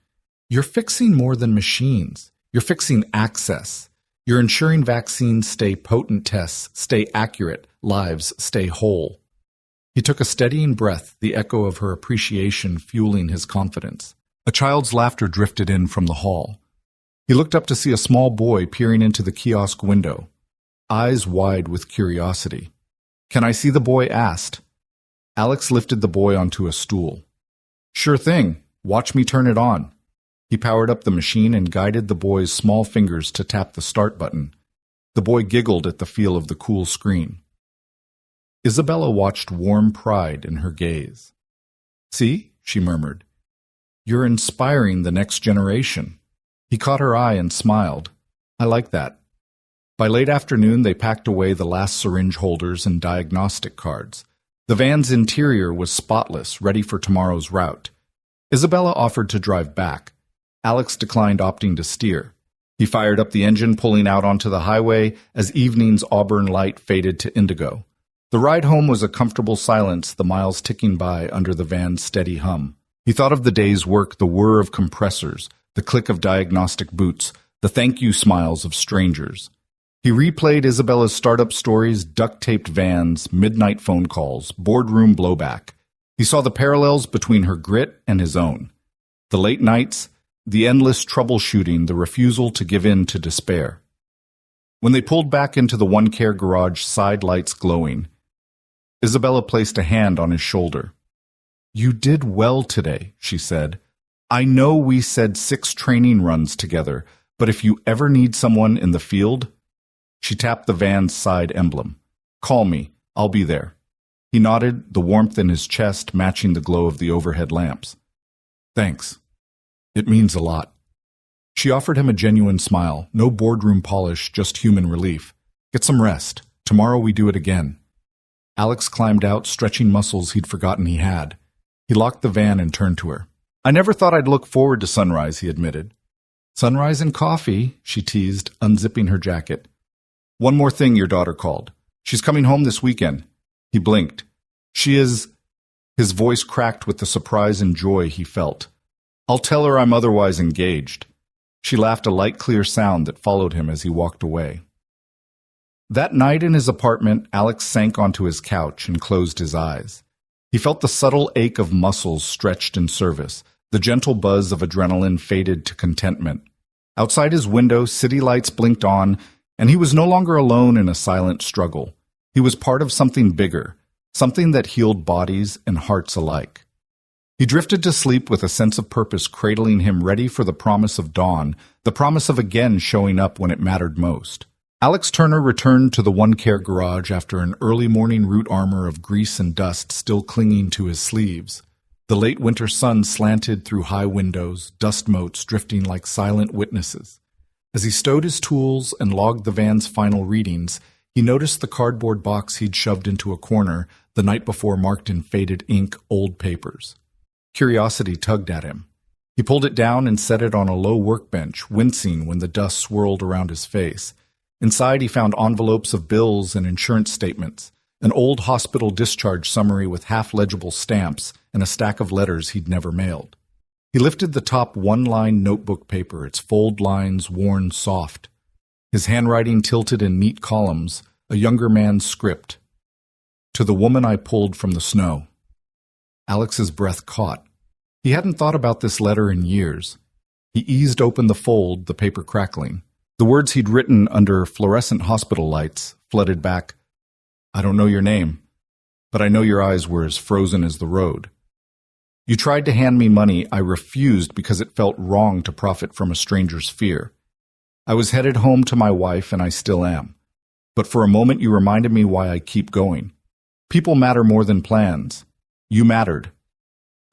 "You're fixing more than machines. You're fixing access. You're ensuring vaccines stay potent, tests stay accurate, lives stay whole." He took a steadying breath, the echo of her appreciation fueling his confidence. A child's laughter drifted in from the hall. He looked up to see a small boy peering into the kiosk window, eyes wide with curiosity. "Can I see the boy?" asked. Alex lifted the boy onto a stool. "Sure thing. Watch me turn it on." He powered up the machine and guided the boy's small fingers to tap the start button. The boy giggled at the feel of the cool screen. Isabella watched warm pride in her gaze. "See?" she murmured. "You're inspiring the next generation." He caught her eye and smiled. "I like that." By late afternoon, they packed away the last syringe holders and diagnostic cards. The van's interior was spotless, ready for tomorrow's route. Isabella offered to drive back. Alex declined, opting to steer. He fired up the engine, pulling out onto the highway as evening's auburn light faded to indigo. The ride home was a comfortable silence, the miles ticking by under the van's steady hum. He thought of the day's work, the whir of compressors, the click of diagnostic boots, the thank you smiles of strangers. He replayed Isabella's startup stories, duct-taped vans, midnight phone calls, boardroom blowback. He saw the parallels between her grit and his own. The late nights, the endless troubleshooting, the refusal to give in to despair. When they pulled back into the one-care garage, side lights glowing, Isabella placed a hand on his shoulder. "You did well today," she said. "I know we said 6 training runs together, but if you ever need someone in the field..." She tapped the van's side emblem. "Call me. I'll be there." He nodded, the warmth in his chest matching the glow of the overhead lamps. "Thanks. It means a lot." She offered him a genuine smile, no boardroom polish, just human relief. "Get some rest. Tomorrow we do it again." Alex climbed out, stretching muscles he'd forgotten he had. He locked the van and turned to her. "I never thought I'd look forward to sunrise," he admitted. "Sunrise and coffee," she teased, unzipping her jacket. "One more thing, your daughter called. She's coming home this weekend." He blinked. "She is..." His voice cracked with the surprise and joy he felt. I'll tell her I'm otherwise engaged." She laughed a light, clear sound that followed him as he walked away. That night in his apartment, Alex sank onto his couch and closed his eyes. He felt the subtle ache of muscles stretched in service. The gentle buzz of adrenaline faded to contentment. Outside his window, city lights blinked on, and he was no longer alone in a silent struggle. He was part of something bigger, something that healed bodies and hearts alike. He drifted to sleep with a sense of purpose cradling him, ready for the promise of dawn, the promise of again showing up when it mattered most. Alex Turner returned to the One Care garage after an early morning route armor of grease and dust still clinging to his sleeves. The late winter sun slanted through high windows, dust motes drifting like silent witnesses. As he stowed his tools and logged the van's final readings, he noticed the cardboard box he'd shoved into a corner the night before, marked in faded ink old papers. Curiosity tugged at him. He pulled it down and set it on a low workbench, wincing when the dust swirled around his face. Inside, he found envelopes of bills and insurance statements, an old hospital discharge summary with half-legible stamps, and a stack of letters he'd never mailed. He lifted the top one-line notebook paper, its fold lines worn soft. His handwriting tilted in neat columns, a younger man's script. "To the woman I pulled from the snow." Alex's breath caught. He hadn't thought about this letter in years. He eased open the fold, the paper crackling. The words he'd written under fluorescent hospital lights flooded back. "I don't know your name, but I know your eyes were as frozen as the road. You tried to hand me money. I refused because it felt wrong to profit from a stranger's fear. I was headed home to my wife, and I still am. But for a moment you reminded me why I keep going. People matter more than plans. You mattered.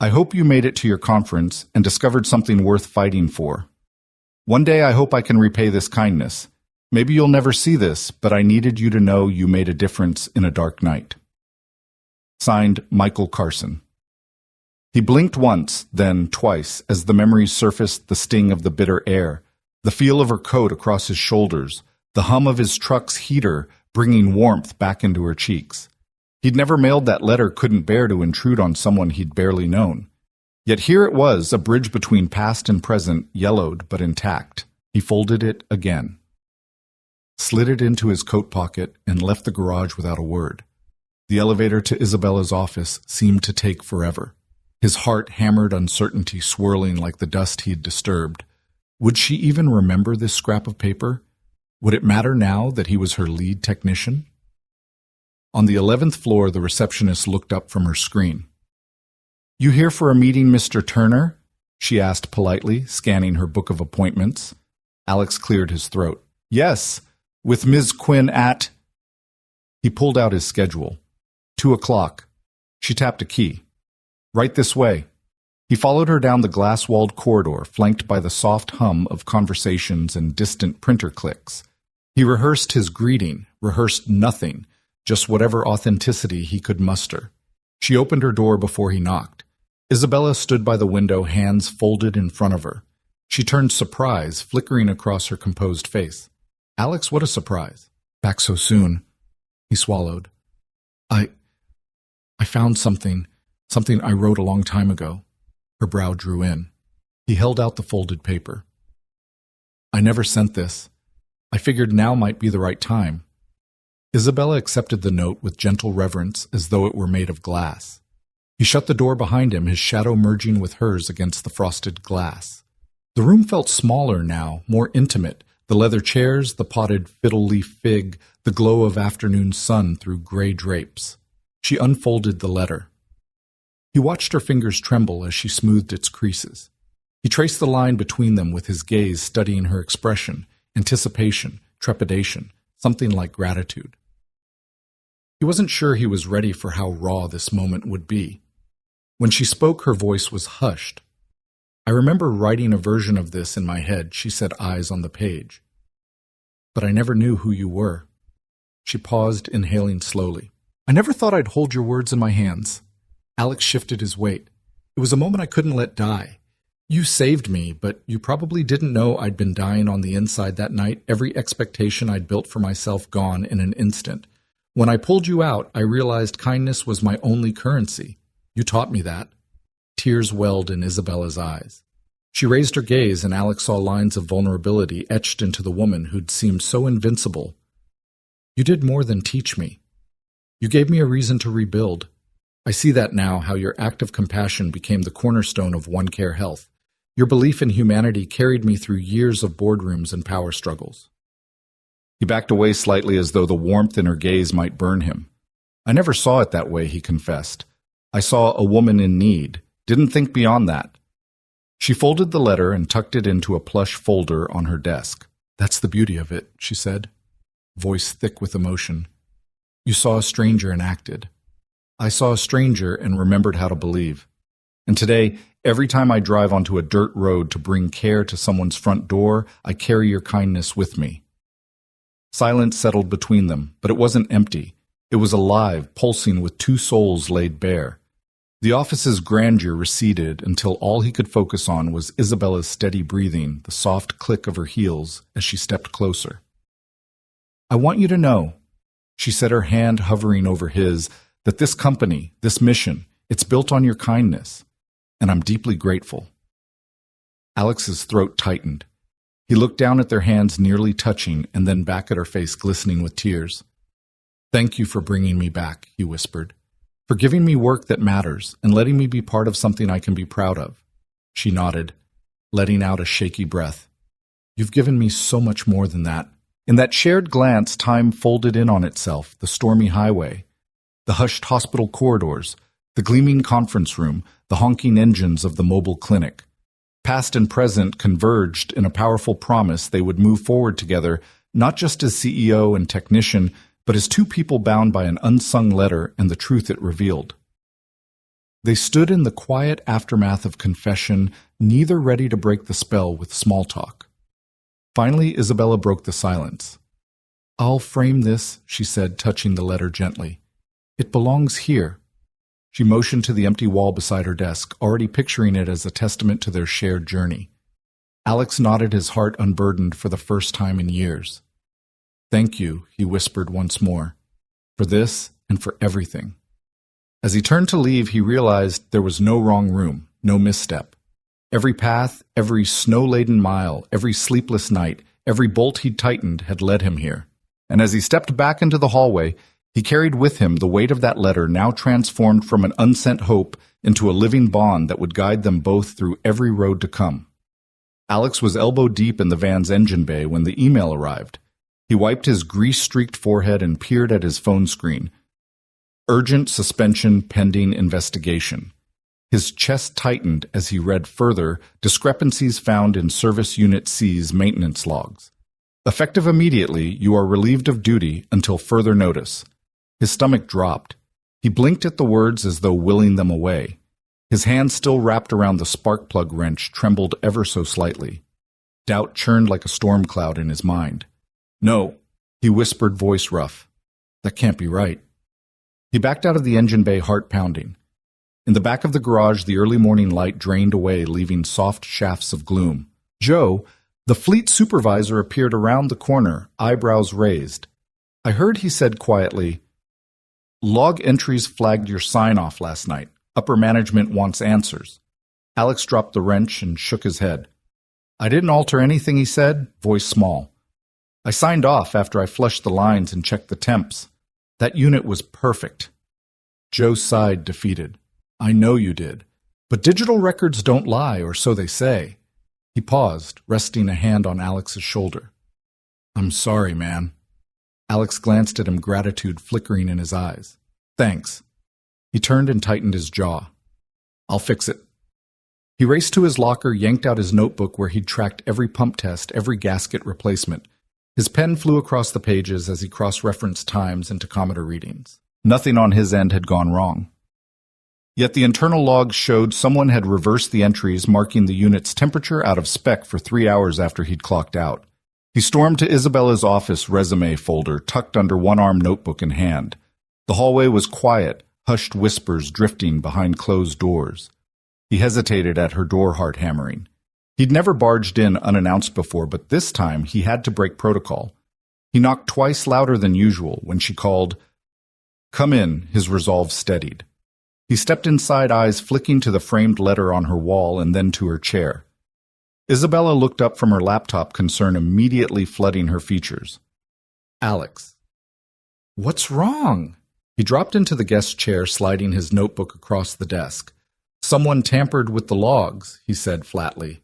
I hope you made it to your conference and discovered something worth fighting for. One day I hope I can repay this kindness. Maybe you'll never see this, but I needed you to know you made a difference in a dark night." Signed, Michael Carson. He blinked once, then twice, as the memories surfaced, the sting of the bitter air, the feel of her coat across his shoulders, the hum of his truck's heater bringing warmth back into her cheeks. He'd never mailed that letter, couldn't bear to intrude on someone he'd barely known. Yet here it was, a bridge between past and present, yellowed but intact. He folded it again, slid it into his coat pocket, and left the garage without a word. The elevator to Isabella's office seemed to take forever. His heart hammered, uncertainty swirling like the dust he'd disturbed. Would she even remember this scrap of paper? Would it matter now that he was her lead technician? On the 11th floor, the receptionist looked up from her screen. "You here for a meeting, Mr. Turner?" she asked politely, scanning her book of appointments. Alex cleared his throat. "Yes, with Ms. Quinn at—" He pulled out his schedule. 2:00. She tapped a key. "Right this way." He followed her down the glass-walled corridor, flanked by the soft hum of conversations and distant printer clicks. He rehearsed his greeting, rehearsed nothing, just whatever authenticity he could muster. She opened her door before he knocked. Isabella stood by the window, hands folded in front of her. She turned surprise, flickering across her composed face. "Alex, what a surprise. Back so soon." He swallowed. I found something I wrote a long time ago." Her brow drew in. He held out the folded paper. "I never sent this. I figured now might be the right time." Isabella accepted the note with gentle reverence, as though it were made of glass. He shut the door behind him, his shadow merging with hers against the frosted glass. The room felt smaller now, more intimate, the leather chairs, the potted fiddle-leaf fig, the glow of afternoon sun through gray drapes. She unfolded the letter. He watched her fingers tremble as she smoothed its creases. He traced the line between them with his gaze, studying her expression, anticipation, trepidation, something like gratitude. He wasn't sure he was ready for how raw this moment would be. When she spoke, her voice was hushed. "I remember writing a version of this in my head," she said, eyes on the page. "But I never knew who you were." She paused, inhaling slowly. "I never thought I'd hold your words in my hands." Alex shifted his weight. "It was a moment I couldn't let die. You saved me, but you probably didn't know I'd been dying on the inside that night, every expectation I'd built for myself gone in an instant. When I pulled you out, I realized kindness was my only currency. You taught me that." Tears welled in Isabella's eyes. She raised her gaze, and Alex saw lines of vulnerability etched into the woman who'd seemed so invincible. You did more than teach me. You gave me a reason to rebuild. I see that now, how your act of compassion became the cornerstone of One Care Health. Your belief in humanity carried me through years of boardrooms and power struggles. He backed away slightly as though the warmth in her gaze might burn him. I never saw it that way, he confessed. I saw a woman in need, didn't think beyond that. She folded the letter and tucked it into a plush folder on her desk. That's the beauty of it, she said, voice thick with emotion. You saw a stranger and acted. I saw a stranger and remembered how to believe. And today, every time I drive onto a dirt road to bring care to someone's front door, I carry your kindness with me. Silence settled between them, but it wasn't empty. It was alive, pulsing with two souls laid bare. The office's grandeur receded until all he could focus on was Isabella's steady breathing, the soft click of her heels as she stepped closer. I want you to know, she said, her hand hovering over his, that this company, this mission, it's built on your kindness, and I'm deeply grateful. Alex's throat tightened. He looked down at their hands nearly touching and then back at her face glistening with tears. Thank you for bringing me back, he whispered. For giving me work that matters and letting me be part of something I can be proud of. She nodded, letting out a shaky breath. You've given me so much more than that. In that shared glance, time folded in on itself, the stormy highway, the hushed hospital corridors, the gleaming conference room, the honking engines of the mobile clinic. Past and present converged in a powerful promise they would move forward together, not just as CEO and technician, but as two people bound by an unsung letter and the truth it revealed. They stood in the quiet aftermath of confession, neither ready to break the spell with small talk. Finally, Isabella broke the silence. I'll frame this, she said, touching the letter gently. It belongs here. She motioned to the empty wall beside her desk, already picturing it as a testament to their shared journey. Alex nodded, his heart unburdened for the first time in years. Thank you, he whispered once more, for this and for everything. As he turned to leave, he realized there was no wrong room, no misstep. Every path, every snow-laden mile, every sleepless night, every bolt he'd tightened had led him here. And as he stepped back into the hallway, he carried with him the weight of that letter, now transformed from an unsent hope into a living bond that would guide them both through every road to come. Alex was elbow-deep in the van's engine bay when the email arrived. He wiped his grease-streaked forehead and peered at his phone screen. Urgent suspension pending investigation. His chest tightened as he read further discrepancies found in Service Unit C's maintenance logs. Effective immediately, you are relieved of duty until further notice. His stomach dropped. He blinked at the words as though willing them away. His hand, still wrapped around the spark plug wrench, trembled ever so slightly. Doubt churned like a storm cloud in his mind. No, he whispered, voice rough. That can't be right. He backed out of the engine bay, heart pounding. In the back of the garage, the early morning light drained away, leaving soft shafts of gloom. Joe, the fleet supervisor, appeared around the corner, eyebrows raised. I heard he said quietly, Log entries flagged your sign-off last night. Upper management wants answers. Alex dropped the wrench and shook his head. I didn't alter anything, he said, voice small. I signed off after I flushed the lines and checked the temps. That unit was perfect. Joe sighed, defeated. I know you did. But digital records don't lie, or so they say. He paused, resting a hand on Alex's shoulder. I'm sorry, man. Alex glanced at him, gratitude flickering in his eyes. Thanks. He turned and tightened his jaw. I'll fix it. He raced to his locker, yanked out his notebook where he'd tracked every pump test, every gasket replacement. His pen flew across the pages as he cross-referenced times and tachometer readings. Nothing on his end had gone wrong. Yet the internal logs showed someone had reversed the entries, marking the unit's temperature out of spec for 3 hours after he'd clocked out. He stormed to Isabella's office resume folder, tucked under one-arm notebook in hand. The hallway was quiet, hushed whispers drifting behind closed doors. He hesitated at her door, heart hammering. He'd never barged in unannounced before, but this time he had to break protocol. He knocked twice louder than usual. When she called, "Come in," his resolve steadied. He stepped inside, eyes flicking to the framed letter on her wall and then to her chair. Isabella looked up from her laptop, concern immediately flooding her features. Alex. What's wrong? He dropped into the guest chair, sliding his notebook across the desk. Someone tampered with the logs, he said flatly.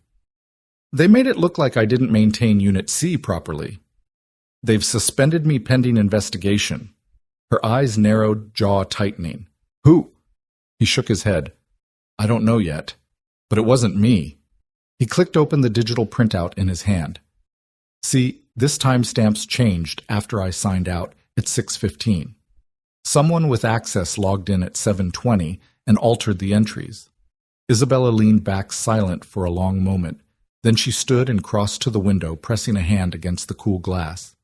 They made it look like I didn't maintain Unit C properly. They've suspended me pending investigation. Her eyes narrowed, jaw tightening. Who? He shook his head. I don't know yet, but it wasn't me. He clicked open the digital printout in his hand. See, this timestamp's changed after I signed out at 6:15. Someone with access logged in at 7:20 and altered the entries. Isabella leaned back silent for a long moment. Then she stood and crossed to the window, pressing a hand against the cool glass.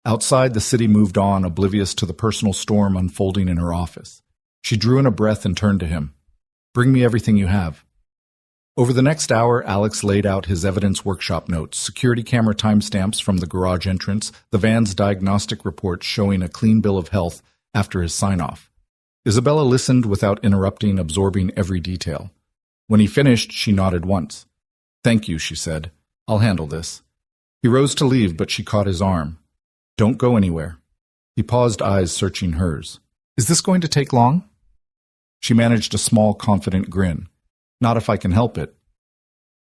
Outside, the city moved on, oblivious to the personal storm unfolding in her office. She drew in a breath and turned to him. Bring me everything you have. Over the next hour, Alex laid out his evidence workshop notes, security camera timestamps from the garage entrance, the van's diagnostic report showing a clean bill of health after his sign-off. Isabella listened without interrupting, absorbing every detail. When he finished, she nodded once. Thank you, she said. I'll handle this. He rose to leave, but she caught his arm. Don't go anywhere. He paused, eyes searching hers. Is this going to take long? She managed a small, confident grin. Not if I can help it.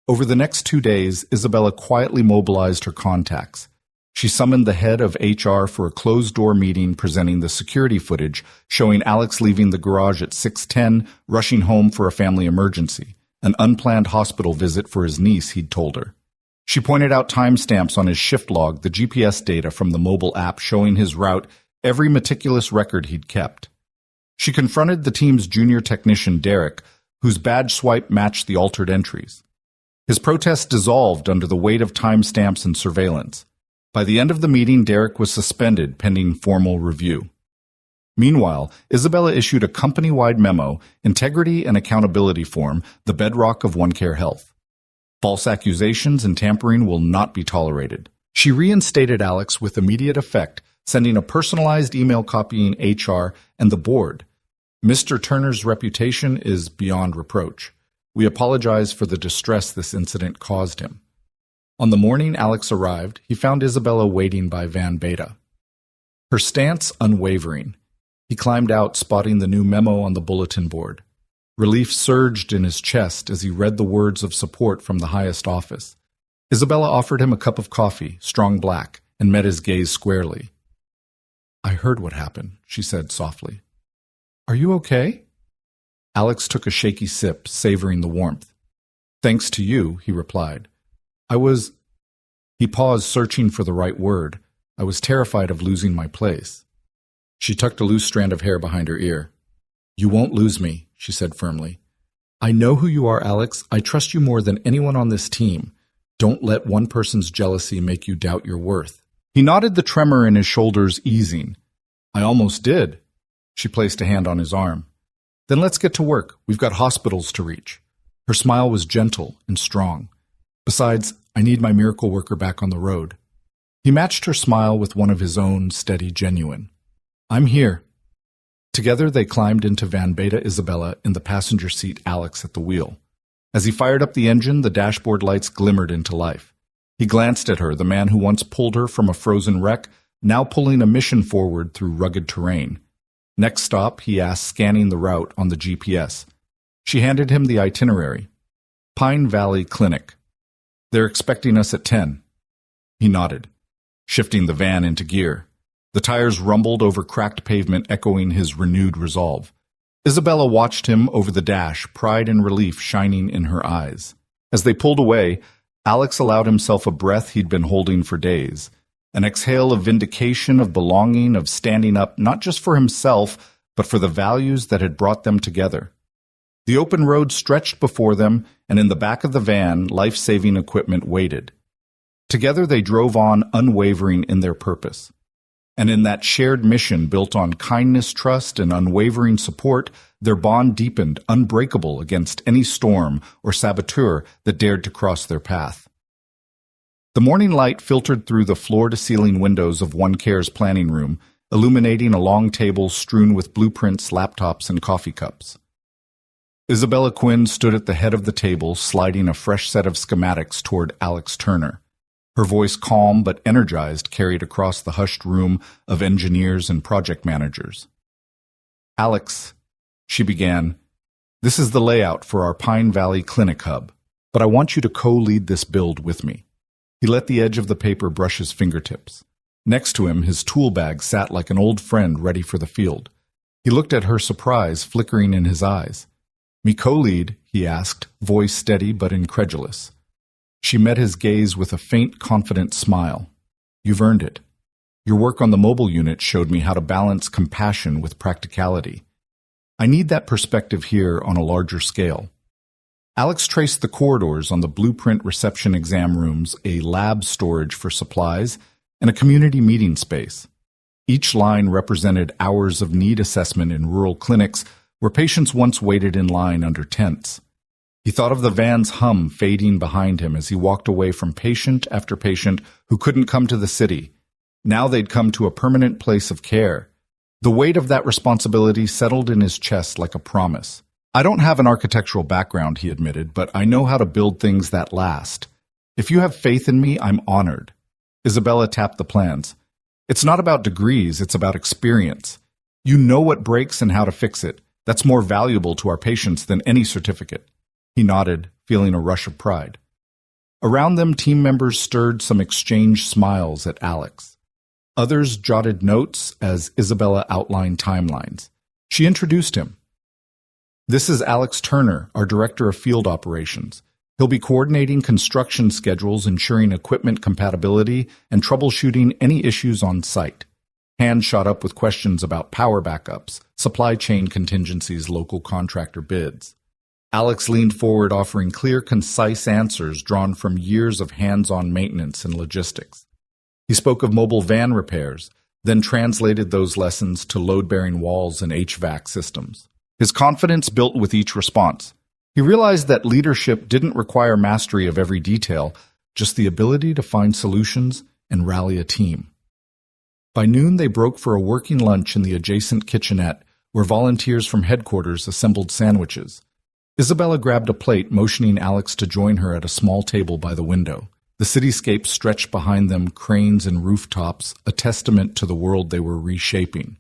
Over the next 2 days, Isabella quietly mobilized her contacts. She summoned the head of HR for a closed-door meeting presenting the security footage showing Alex leaving the garage at 6:10, rushing home for a family emergency, an unplanned hospital visit for his niece, he'd told her. She pointed out timestamps on his shift log, the GPS data from the mobile app showing his route, every meticulous record he'd kept. She confronted the team's junior technician, Derek, whose badge swipe matched the altered entries. His protest dissolved under the weight of timestamps and surveillance. By the end of the meeting, Derek was suspended pending formal review. Meanwhile, Isabella issued a company-wide memo, Integrity and Accountability Form, the bedrock of OneCare Health. False accusations and tampering will not be tolerated. She reinstated Alex with immediate effect, sending a personalized email copying HR and the board. Mr. Turner's reputation is beyond reproach. We apologize for the distress this incident caused him. On the morning Alex arrived, he found Isabella waiting by Van Beta. Her stance unwavering. He climbed out, spotting the new memo on the bulletin board. Relief surged in his chest as he read the words of support from the highest office. Isabella offered him a cup of coffee, strong black, and met his gaze squarely. I heard what happened, she said softly. Are you okay? Alex took a shaky sip, savoring the warmth. Thanks to you, he replied. He paused, searching for the right word. I was terrified of losing my place. She tucked a loose strand of hair behind her ear. You won't lose me, she said firmly. I know who you are, Alex. I trust you more than anyone on this team. Don't let one person's jealousy make you doubt your worth. He nodded, the tremor in his shoulders easing. I almost did. She placed a hand on his arm. Then let's get to work. We've got hospitals to reach. Her smile was gentle and strong. Besides, I need my miracle worker back on the road. He matched her smile with one of his own, steady, genuine. I'm here. Together they climbed into Van Beta, Isabella in the passenger seat, Alex at the wheel. As he fired up the engine, the dashboard lights glimmered into life. He glanced at her, the man who once pulled her from a frozen wreck, now pulling a mission forward through rugged terrain. Next stop, he asked, scanning the route on the GPS. She handed him the itinerary. Pine Valley Clinic. They're expecting us at 10. He nodded, shifting the van into gear. The tires rumbled over cracked pavement, echoing his renewed resolve. Isabella watched him over the dash, pride and relief shining in her eyes. As they pulled away, Alex allowed himself a breath he'd been holding for days. An exhale of vindication, of belonging, of standing up not just for himself, but for the values that had brought them together. The open road stretched before them, and in the back of the van, life-saving equipment waited. Together they drove on, unwavering in their purpose. And in that shared mission built on kindness, trust, and unwavering support, their bond deepened, unbreakable against any storm or saboteur that dared to cross their path. The morning light filtered through the floor-to-ceiling windows of OneCare's planning room, illuminating a long table strewn with blueprints, laptops, and coffee cups. Isabella Quinn stood at the head of the table, sliding a fresh set of schematics toward Alex Turner. Her voice, calm but energized, carried across the hushed room of engineers and project managers. "Alex," she began, "this is the layout for our Pine Valley Clinic Hub, but I want you to co-lead this build with me." He let the edge of the paper brush his fingertips. Next to him, his tool bag sat like an old friend ready for the field. He looked at her, surprise flickering in his eyes. "Me co-lead?" he asked, voice steady but incredulous. She met his gaze with a faint, confident smile. "You've earned it. Your work on the mobile unit showed me how to balance compassion with practicality. I need that perspective here on a larger scale." Alex traced the corridors on the blueprint reception exam rooms, a lab storage for supplies, and a community meeting space. Each line represented hours of need assessment in rural clinics where patients once waited in line under tents. He thought of the van's hum fading behind him as he walked away from patient after patient who couldn't come to the city. Now they'd come to a permanent place of care. The weight of that responsibility settled in his chest like a promise. "I don't have an architectural background," he admitted, "but I know how to build things that last. If you have faith in me, I'm honored." Isabella tapped the plans. "It's not about degrees, it's about experience. You know what breaks and how to fix it. That's more valuable to our patients than any certificate." He nodded, feeling a rush of pride. Around them, team members stirred some exchanged smiles at Alex. Others jotted notes as Isabella outlined timelines. She introduced him. "This is Alex Turner, our Director of Field Operations. He'll be coordinating construction schedules, ensuring equipment compatibility, and troubleshooting any issues on site." Hands shot up with questions about power backups, supply chain contingencies, local contractor bids. Alex leaned forward, offering clear, concise answers drawn from years of hands-on maintenance and logistics. He spoke of mobile van repairs, then translated those lessons to load-bearing walls and HVAC systems. His confidence built with each response. He realized that leadership didn't require mastery of every detail, just the ability to find solutions and rally a team. By noon, they broke for a working lunch in the adjacent kitchenette, where volunteers from headquarters assembled sandwiches. Isabella grabbed a plate, motioning Alex to join her at a small table by the window. The cityscape stretched behind them, cranes and rooftops, a testament to the world they were reshaping.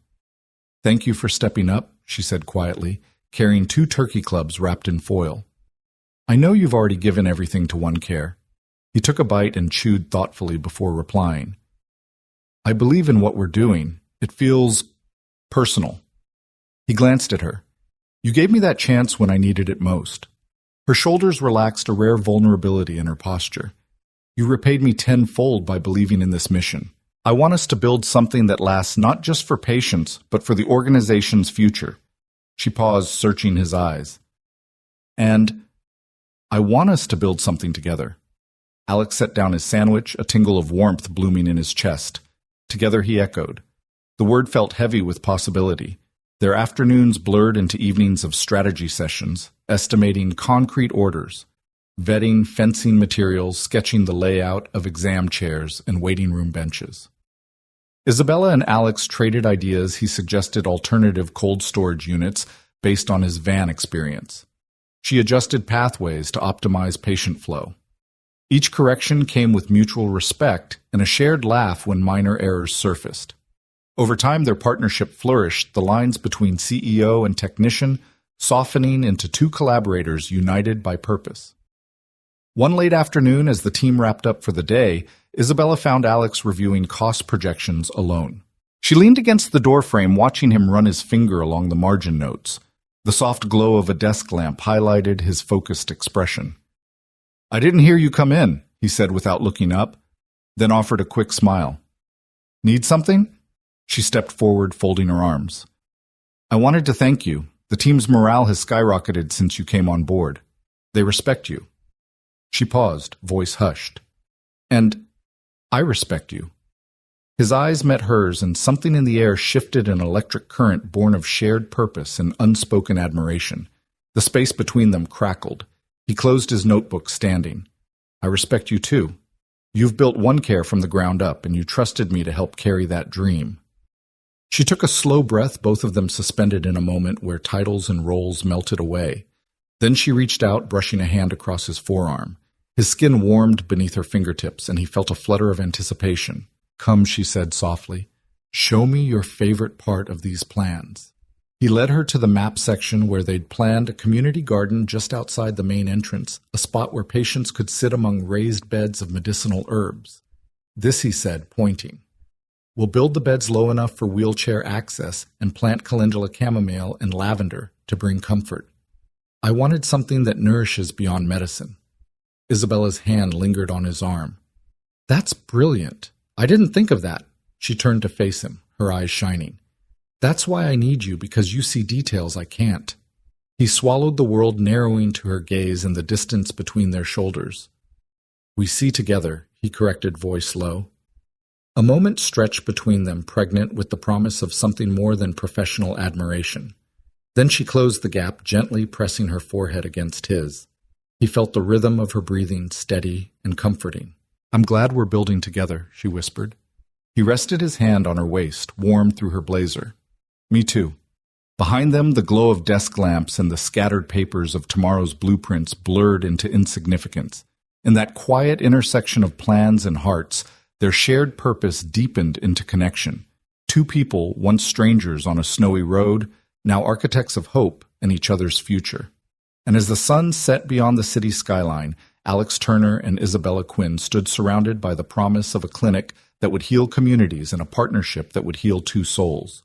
"Thank you for stepping up," she said quietly, carrying 2 turkey clubs wrapped in foil. "I know you've already given everything to OneCare." He took a bite and chewed thoughtfully before replying. "I believe in what we're doing. It feels personal." He glanced at her. "You gave me that chance when I needed it most." Her shoulders relaxed, a rare vulnerability in her posture. "You repaid me tenfold by believing in this mission. I want us to build something that lasts not just for patients, but for the organization's future." She paused, searching his eyes. "And I want us to build something together." Alex set down his sandwich, a tingle of warmth blooming in his chest. Together, he echoed. The word felt heavy with possibility. Their afternoons blurred into evenings of strategy sessions, estimating concrete orders, vetting fencing materials, sketching the layout of exam chairs and waiting room benches. Isabella and Alex traded ideas. He suggested alternative cold storage units based on his van experience. She adjusted pathways to optimize patient flow. Each correction came with mutual respect and a shared laugh when minor errors surfaced. Over time, their partnership flourished, the lines between CEO and technician softening into 2 collaborators united by purpose. One late afternoon, as the team wrapped up for the day, Isabella found Alex reviewing cost projections alone. She leaned against the doorframe, watching him run his finger along the margin notes. The soft glow of a desk lamp highlighted his focused expression. "I didn't hear you come in," he said without looking up, then offered a quick smile. "Need something?" She stepped forward, folding her arms. "I wanted to thank you. The team's morale has skyrocketed since you came on board. They respect you." She paused, voice hushed. "And I respect you." His eyes met hers, and something in the air shifted, an electric current born of shared purpose and unspoken admiration. The space between them crackled. He closed his notebook, standing. "I respect you too. You've built OneCare from the ground up, and you trusted me to help carry that dream." She took a slow breath, both of them suspended in a moment where titles and roles melted away. Then she reached out, brushing a hand across his forearm. His skin warmed beneath her fingertips, and he felt a flutter of anticipation. "Come," she said softly. "Show me your favorite part of these plans." He led her to the map section where they'd planned a community garden just outside the main entrance, a spot where patients could sit among raised beds of medicinal herbs. "This," he said, pointing. "We'll build the beds low enough for wheelchair access and plant calendula chamomile and lavender to bring comfort. I wanted something that nourishes beyond medicine." Isabella's hand lingered on his arm. "That's brilliant. I didn't think of that." She turned to face him, her eyes shining. "That's why I need you, because you see details I can't." He swallowed, the world narrowing to her gaze and the distance between their shoulders. "We see together," he corrected, voice low. A moment stretched between them, pregnant with the promise of something more than professional admiration. Then she closed the gap, gently pressing her forehead against his. He felt the rhythm of her breathing, steady and comforting. "I'm glad we're building together," she whispered. He rested his hand on her waist, warm through her blazer. "Me too." Behind them, the glow of desk lamps and the scattered papers of tomorrow's blueprints blurred into insignificance. In that quiet intersection of plans and hearts, their shared purpose deepened into connection. Two people, once strangers on a snowy road, now architects of hope and each other's future. And as the sun set beyond the city skyline, Alex Turner and Isabella Quinn stood surrounded by the promise of a clinic that would heal communities and a partnership that would heal two souls.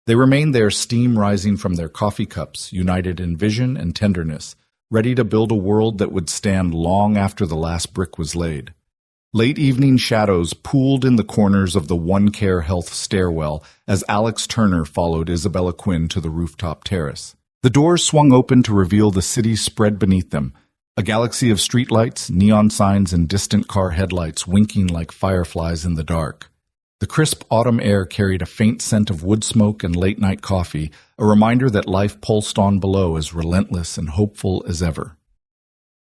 They remained there, steam rising from their coffee cups, united in vision and tenderness, ready to build a world that would stand long after the last brick was laid. Late evening shadows pooled in the corners of the One Care Health stairwell as Alex Turner followed Isabella Quinn to the rooftop terrace. The doors swung open to reveal the city spread beneath them, a galaxy of streetlights, neon signs, and distant car headlights winking like fireflies in the dark. The crisp autumn air carried a faint scent of wood smoke and late-night coffee, a reminder that life pulsed on below as relentless and hopeful as ever.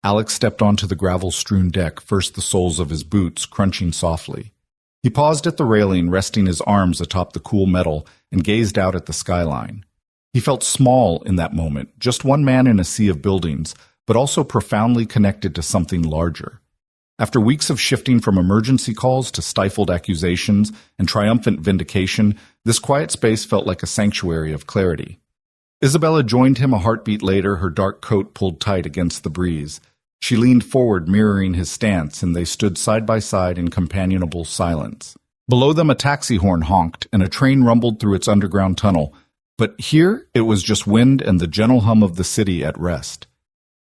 Alex stepped onto the gravel-strewn deck, first the soles of his boots crunching softly. He paused at the railing, resting his arms atop the cool metal, and gazed out at the skyline. He felt small in that moment, just one man in a sea of buildings, but also profoundly connected to something larger. After weeks of shifting from emergency calls to stifled accusations and triumphant vindication, this quiet space felt like a sanctuary of clarity. Isabella joined him a heartbeat later, her dark coat pulled tight against the breeze. She leaned forward, mirroring his stance, and they stood side by side in companionable silence. Below them, a taxi horn honked, and a train rumbled through its underground tunnel. But here, it was just wind and the gentle hum of the city at rest.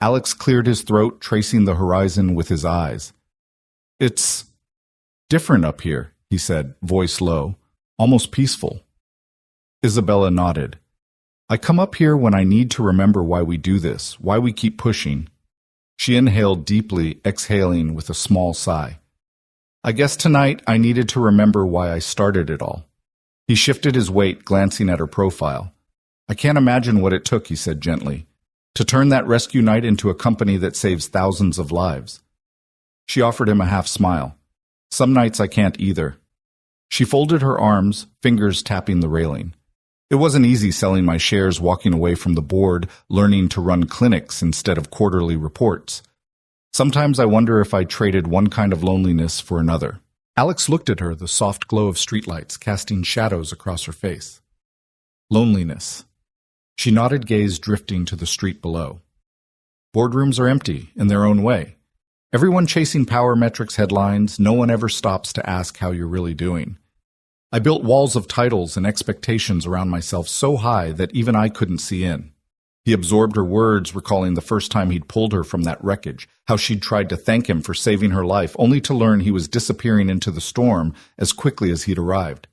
Alex cleared his throat, tracing the horizon with his eyes. "It's different up here," he said, voice low, almost peaceful. Isabella nodded. "I come up here when I need to remember why we do this, why we keep pushing." She inhaled deeply, exhaling with a small sigh. "I guess tonight I needed to remember why I started it all." He shifted his weight, glancing at her profile. "I can't imagine what it took," he said gently, "to turn that rescue night into a company that saves thousands of lives." She offered him a half smile. "Some nights I can't either." She folded her arms, fingers tapping the railing. "It wasn't easy selling my shares, walking away from the board, learning to run clinics instead of quarterly reports. Sometimes I wonder if I traded one kind of loneliness for another." Alex looked at her, the soft glow of streetlights casting shadows across her face. "Loneliness." She nodded, gaze drifting to the street below. "Boardrooms are empty, in their own way. Everyone chasing power metrics headlines, no one ever stops to ask how you're really doing. I built walls of titles and expectations around myself so high that even I couldn't see in." He absorbed her words, recalling the first time he'd pulled her from that wreckage, how she'd tried to thank him for saving her life, only to learn he was disappearing into the storm as quickly as he'd arrived.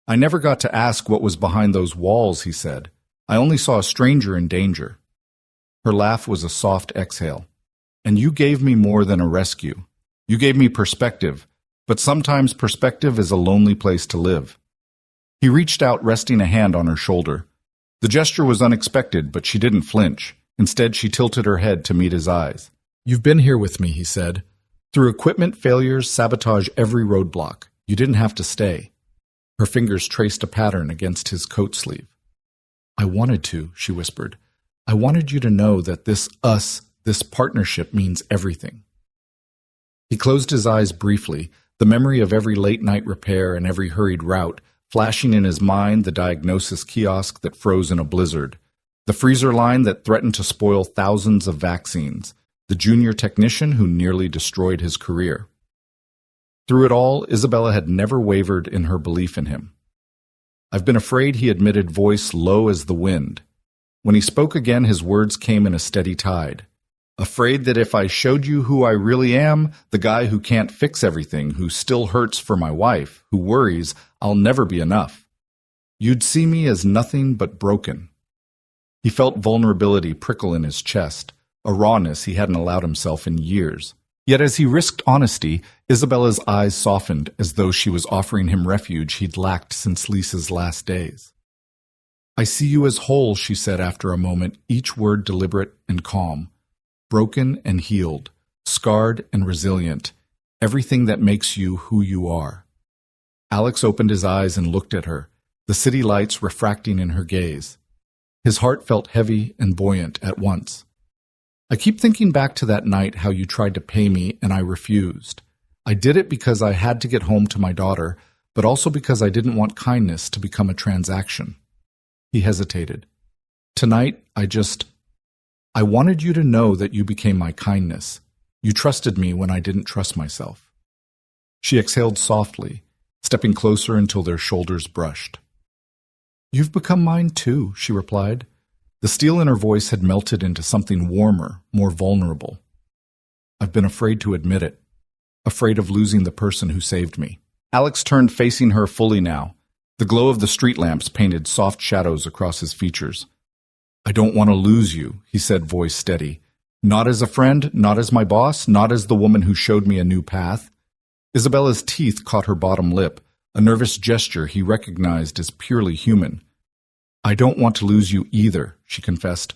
"I never got to ask what was behind those walls," he said. "I only saw a stranger in danger." Her laugh was a soft exhale. "And you gave me more than a rescue. You gave me perspective, but sometimes perspective is a lonely place to live." He reached out, resting a hand on her shoulder. The gesture was unexpected, but she didn't flinch. Instead, she tilted her head to meet his eyes. "You've been here with me," he said. "Through equipment failures, sabotage, every roadblock. You didn't have to stay." Her fingers traced a pattern against his coat sleeve. "I wanted to," she whispered. I wanted you to know that this partnership means everything. He closed his eyes briefly, the memory of every late-night repair and every hurried route, flashing in his mind the diagnosis kiosk that froze in a blizzard, the freezer line that threatened to spoil thousands of vaccines, the junior technician who nearly destroyed his career. Through it all, Isabella had never wavered in her belief in him. "I've been afraid," he admitted, voice low as the wind. When he spoke again, his words came in a steady tide. "Afraid that if I showed you who I really am, the guy who can't fix everything, who still hurts for my wife, who worries I'll never be enough, you'd see me as nothing but broken." He felt vulnerability prickle in his chest, a rawness he hadn't allowed himself in years. Yet as he risked honesty, Isabella's eyes softened as though she was offering him refuge he'd lacked since Lisa's last days. "I see you as whole," she said after a moment, each word deliberate and calm. "Broken and healed, scarred and resilient, everything that makes you who you are." Alex opened his eyes and looked at her, the city lights refracting in her gaze. His heart felt heavy and buoyant at once. "I keep thinking back to that night how you tried to pay me and I refused. I did it because I had to get home to my daughter, but also because I didn't want kindness to become a transaction." He hesitated. "Tonight, I wanted you to know that you became my kindness. You trusted me when I didn't trust myself." She exhaled softly, stepping closer until their shoulders brushed. "You've become mine too," she replied. The steel in her voice had melted into something warmer, more vulnerable. "I've been afraid to admit it, afraid of losing the person who saved me." Alex turned, facing her fully now. The glow of the street lamps painted soft shadows across his features. "I don't want to lose you," he said, voice steady. "Not as a friend, not as my boss, not as the woman who showed me a new path." Isabella's teeth caught her bottom lip, a nervous gesture he recognized as purely human. "I don't want to lose you either," she confessed,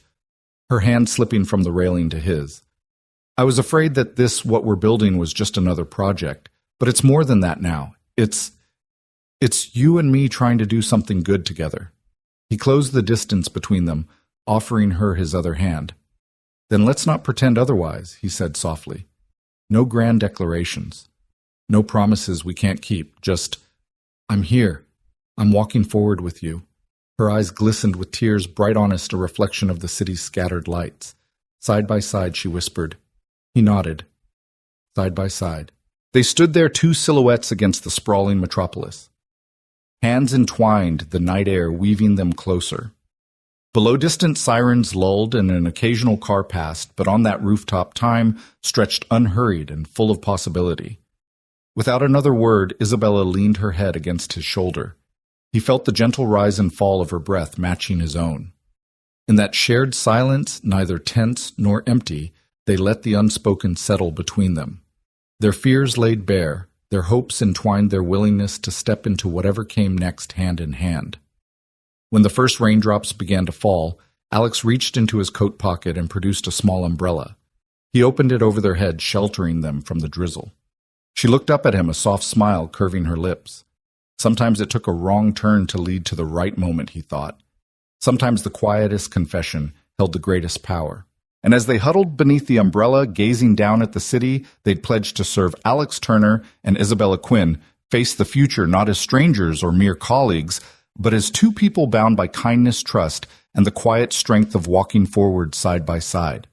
her hand slipping from the railing to his. "I was afraid that what we're building was just another project, but it's more than that now. It's you and me trying to do something good together." He closed the distance between them, offering her his other hand. "Then let's not pretend otherwise," he said softly. "No grand declarations. No promises we can't keep. Just, I'm here. I'm walking forward with you." Her eyes glistened with tears, bright honest, a reflection of the city's scattered lights. "Side by side," she whispered. He nodded. Side by side. They stood there, two silhouettes against the sprawling metropolis. Hands entwined, the night air weaving them closer. Below, distant sirens lulled and an occasional car passed, but on that rooftop time stretched unhurried and full of possibility. Without another word, Isabella leaned her head against his shoulder. He felt the gentle rise and fall of her breath matching his own. In that shared silence, neither tense nor empty, they let the unspoken settle between them. Their fears laid bare, their hopes entwined their willingness to step into whatever came next hand in hand. When the first raindrops began to fall, Alex reached into his coat pocket and produced a small umbrella. He opened it over their heads, sheltering them from the drizzle. She looked up at him, a soft smile curving her lips. Sometimes it took a wrong turn to lead to the right moment, he thought. Sometimes the quietest confession held the greatest power. And as they huddled beneath the umbrella, gazing down at the city they'd pledged to serve, Alex Turner and Isabella Quinn faced the future not as strangers or mere colleagues, but as two people bound by kindness, trust, and the quiet strength of walking forward side by side.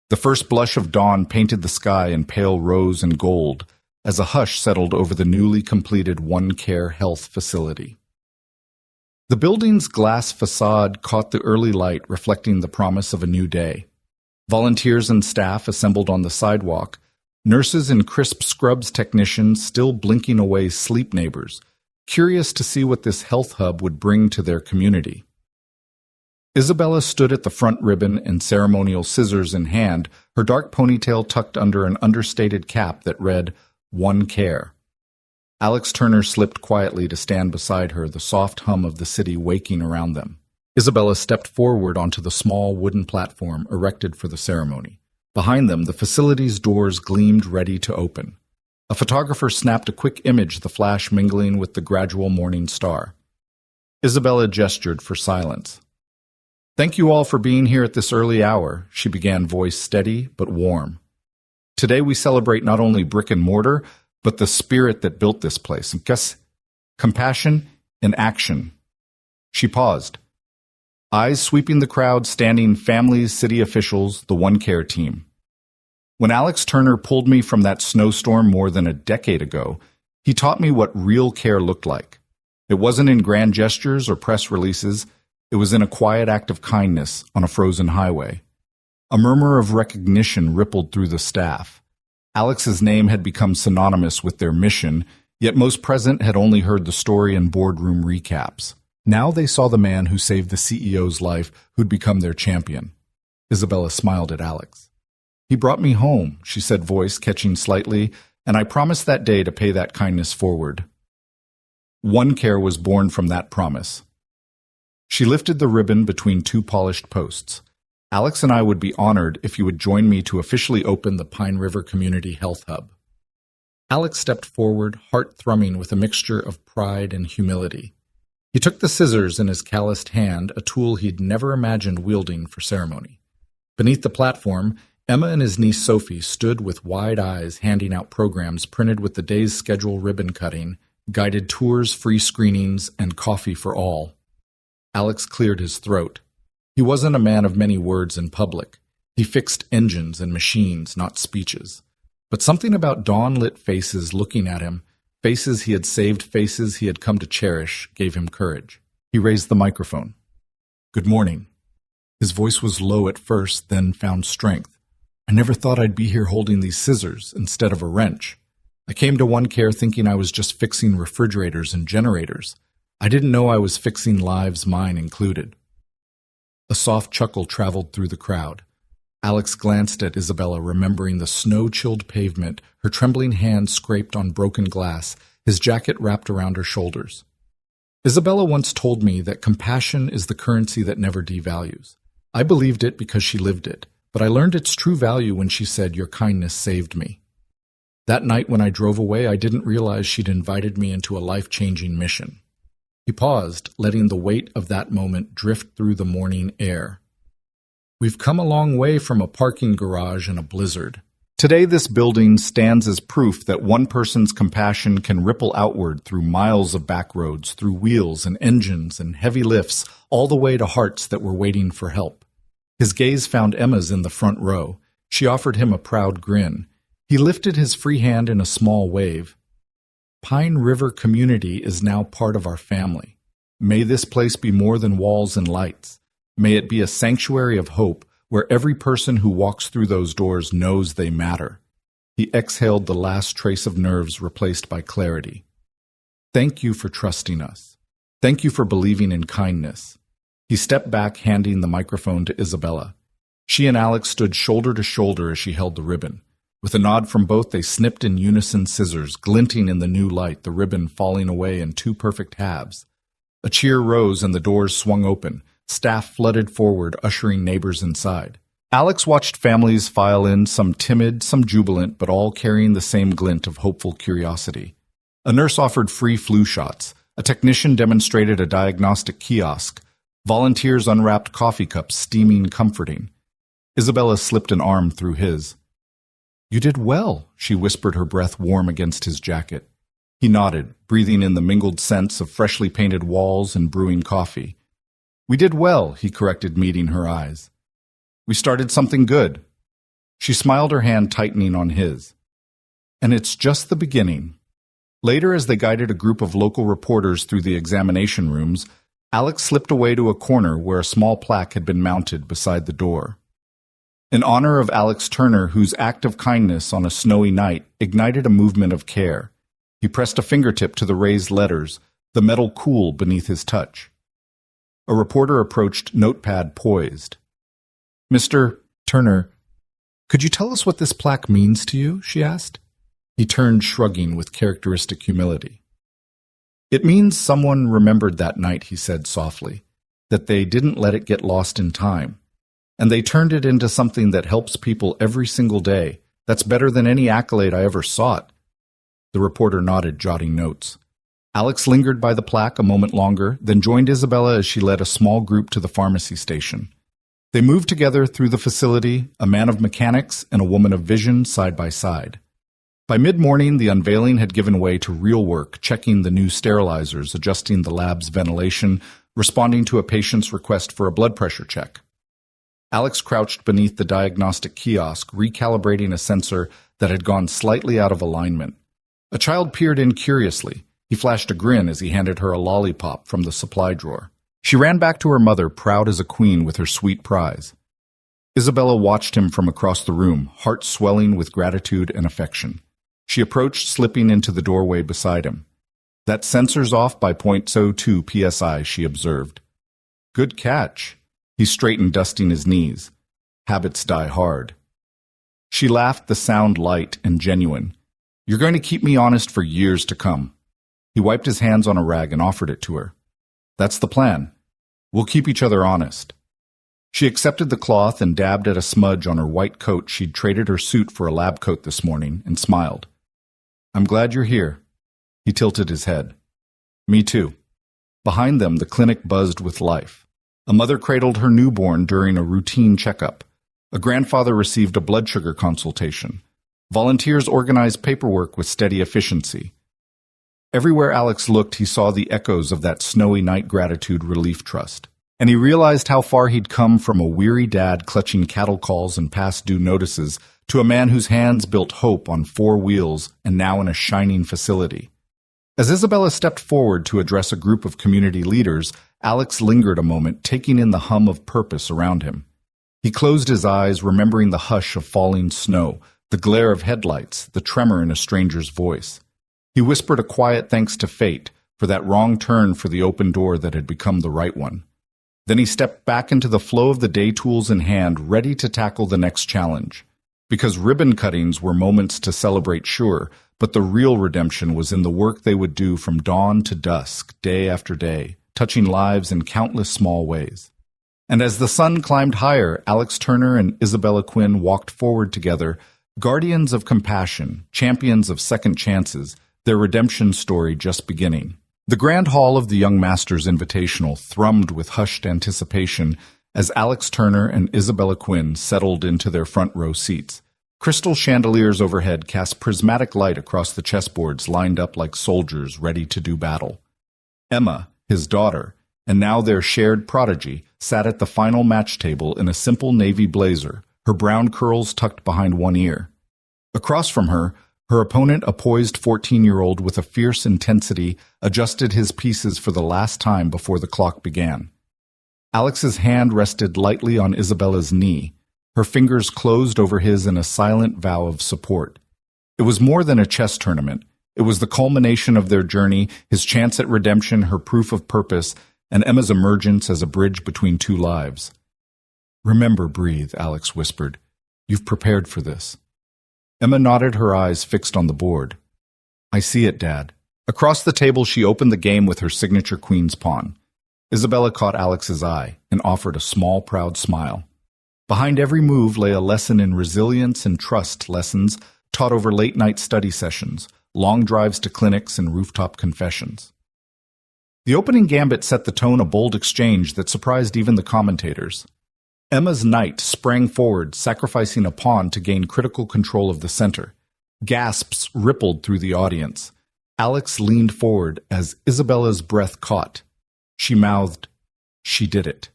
The first blush of dawn painted the sky in pale rose and gold, as a hush settled over the newly completed One Care Health facility. The building's glass facade caught the early light, reflecting the promise of a new day. Volunteers and staff assembled on the sidewalk, nurses in crisp scrubs, technicians still blinking away sleep neighbors, curious to see what this health hub would bring to their community. Isabella stood at the front ribbon and ceremonial scissors in hand, her dark ponytail tucked under an understated cap that read, "One Care." Alex Turner slipped quietly to stand beside her, the soft hum of the city waking around them. Isabella stepped forward onto the small wooden platform erected for the ceremony. Behind them, the facility's doors gleamed ready to open. A photographer snapped a quick image, the flash mingling with the gradual morning star. Isabella gestured for silence. Thank you all for being here at this early hour, she began, voice steady but warm. Today we celebrate not only brick and mortar, but the spirit that built this place. Compassion in action. She paused. Eyes sweeping the crowd, standing families, city officials, the One Care team. When Alex Turner pulled me from that snowstorm more than a decade ago, he taught me what real care looked like. It wasn't in grand gestures or press releases. It was in a quiet act of kindness on a frozen highway. A murmur of recognition rippled through the staff. Alex's name had become synonymous with their mission, yet most present had only heard the story in boardroom recaps. Now they saw the man who saved the CEO's life, who'd become their champion. Isabella smiled at Alex. He brought me home, she said, voice catching slightly, and I promised that day to pay that kindness forward. One Care was born from that promise. She lifted the ribbon between two polished posts. Alex and I would be honored if you would join me to officially open the Pine River Community Health Hub. Alex stepped forward, heart thrumming with a mixture of pride and humility. He took the scissors in his calloused hand, a tool he'd never imagined wielding for ceremony. Beneath the platform, Emma and his niece Sophie stood with wide eyes handing out programs printed with the day's schedule, ribbon cutting, guided tours, free screenings, and coffee for all. Alex cleared his throat. He wasn't a man of many words in public. He fixed engines and machines, not speeches. But something about dawn-lit faces looking at him, faces he had saved, faces he had come to cherish, gave him courage. He raised the microphone. Good morning. His voice was low at first, then found strength. I never thought I'd be here holding these scissors instead of a wrench. I came to One Care thinking I was just fixing refrigerators and generators. I didn't know I was fixing lives, mine included. A soft chuckle traveled through the crowd. Alex glanced at Isabella, remembering the snow-chilled pavement, her trembling hand scraped on broken glass, his jacket wrapped around her shoulders. Isabella once told me that compassion is the currency that never devalues. I believed it because she lived it, but I learned its true value when she said, "Your kindness saved me." That night when I drove away, I didn't realize she'd invited me into a life-changing mission. He paused, letting the weight of that moment drift through the morning air. We've come a long way from a parking garage in a blizzard. Today this building stands as proof that one person's compassion can ripple outward through miles of back roads, through wheels and engines and heavy lifts, all the way to hearts that were waiting for help. His gaze found Emma's in the front row. She offered him a proud grin. He lifted his free hand in a small wave. Pine River Community is now part of our family. May this place be more than walls and lights. May it be a sanctuary of hope where every person who walks through those doors knows they matter. He exhaled the last trace of nerves replaced by clarity. Thank you for trusting us. Thank you for believing in kindness. He stepped back, handing the microphone to Isabella. She and Alex stood shoulder to shoulder as she held the ribbon. With a nod from both, they snipped in unison, scissors glinting in the new light, the ribbon falling away in two perfect halves. A cheer rose and the doors swung open. Staff flooded forward, ushering neighbors inside. Alex watched families file in, some timid, some jubilant, but all carrying the same glint of hopeful curiosity. A nurse offered free flu shots. A technician demonstrated a diagnostic kiosk. Volunteers unwrapped coffee cups, steaming, comforting. Isabella slipped an arm through his. You did well, she whispered, her breath warm against his jacket. He nodded, breathing in the mingled scents of freshly painted walls and brewing coffee. We did well, he corrected, meeting her eyes. We started something good. She smiled, her hand tightening on his. And it's just the beginning. Later, as they guided a group of local reporters through the examination rooms, Alex slipped away to a corner where a small plaque had been mounted beside the door. In honor of Alex Turner, whose act of kindness on a snowy night ignited a movement of care. He pressed a fingertip to the raised letters, the metal cool beneath his touch. A reporter approached, notepad poised. Mr. Turner, could you tell us what this plaque means to you? She asked. He turned, shrugging with characteristic humility. It means someone remembered that night, he said softly, that they didn't let it get lost in time. And they turned it into something that helps people every single day. That's better than any accolade I ever sought. The reporter nodded, jotting notes. Alex lingered by the plaque a moment longer, then joined Isabella as she led a small group to the pharmacy station. They moved together through the facility, a man of mechanics and a woman of vision side by side. By mid-morning, the unveiling had given way to real work, checking the new sterilizers, adjusting the lab's ventilation, responding to a patient's request for a blood pressure check. Alex crouched beneath the diagnostic kiosk, recalibrating a sensor that had gone slightly out of alignment. A child peered in curiously. He flashed a grin as he handed her a lollipop from the supply drawer. She ran back to her mother, proud as a queen with her sweet prize. Isabella watched him from across the room, heart swelling with gratitude and affection. She approached, slipping into the doorway beside him. "That sensor's off by 0.02 psi, she observed. "Good catch." He straightened, dusting his knees. "Habits die hard." She laughed, the sound light and genuine. "You're going to keep me honest for years to come." He wiped his hands on a rag and offered it to her. "That's the plan. We'll keep each other honest." She accepted the cloth and dabbed at a smudge on her white coat. She'd traded her suit for a lab coat this morning, and smiled. "I'm glad you're here." He tilted his head. "Me too." Behind them, the clinic buzzed with life. A mother cradled her newborn during a routine checkup. A grandfather received a blood sugar consultation. Volunteers organized paperwork with steady efficiency. Everywhere Alex looked, he saw the echoes of that snowy night gratitude relief trust. And he realized how far he'd come from a weary dad clutching cattle calls and past due notices to a man whose hands built hope on 4 wheels and now in a shining facility. As Isabella stepped forward to address a group of community leaders, Alex lingered a moment, taking in the hum of purpose around him. He closed his eyes, remembering the hush of falling snow, the glare of headlights, the tremor in a stranger's voice. He whispered a quiet thanks to fate for that wrong turn for the open door that had become the right one. Then he stepped back into the flow of the day, tools in hand, ready to tackle the next challenge. Because ribbon cuttings were moments to celebrate, sure, but the real redemption was in the work they would do from dawn to dusk, day after day, touching lives in countless small ways. And as the sun climbed higher, Alex Turner and Isabella Quinn walked forward together, guardians of compassion, champions of second chances, their redemption story just beginning. The grand hall of the Young Masters Invitational thrummed with hushed anticipation as Alex Turner and Isabella Quinn settled into their front row seats. Crystal chandeliers overhead cast prismatic light across the chessboards lined up like soldiers ready to do battle. Emma, his daughter, and now their shared prodigy, sat at the final match table in a simple navy blazer, her brown curls tucked behind one ear. Across from her, her opponent, a poised 14-year-old with a fierce intensity, adjusted his pieces for the last time before the clock began. Alex's hand rested lightly on Isabella's knee. Her fingers closed over his in a silent vow of support. It was more than a chess tournament. It was the culmination of their journey, his chance at redemption, her proof of purpose, and Emma's emergence as a bridge between 2 lives. "Remember, breathe," Alex whispered. "You've prepared for this." Emma nodded, her eyes fixed on the board. "I see it, Dad." Across the table, she opened the game with her signature queen's pawn. Isabella caught Alex's eye and offered a small, proud smile. Behind every move lay a lesson in resilience and trust, lessons taught over late-night study sessions, long drives to clinics, and rooftop confessions. The opening gambit set the tone, a bold exchange that surprised even the commentators. Emma's knight sprang forward, sacrificing a pawn to gain critical control of the center. Gasps rippled through the audience. Alex leaned forward as Isabella's breath caught. She mouthed, "She did it."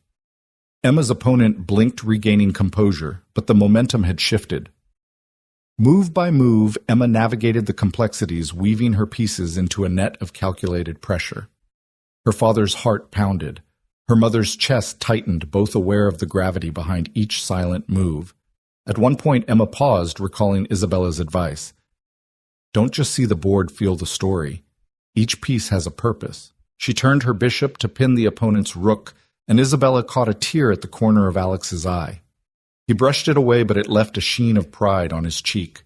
Emma's opponent blinked, regaining composure, but the momentum had shifted. Move by move, Emma navigated the complexities, weaving her pieces into a net of calculated pressure. Her father's heart pounded. Her mother's chest tightened, both aware of the gravity behind each silent move. At one point, Emma paused, recalling Isabella's advice. "Don't just see the board, feel the story. Each piece has a purpose." She turned her bishop to pin the opponent's rook, and Isabella caught a tear at the corner of Alex's eye. He brushed it away, but it left a sheen of pride on his cheek.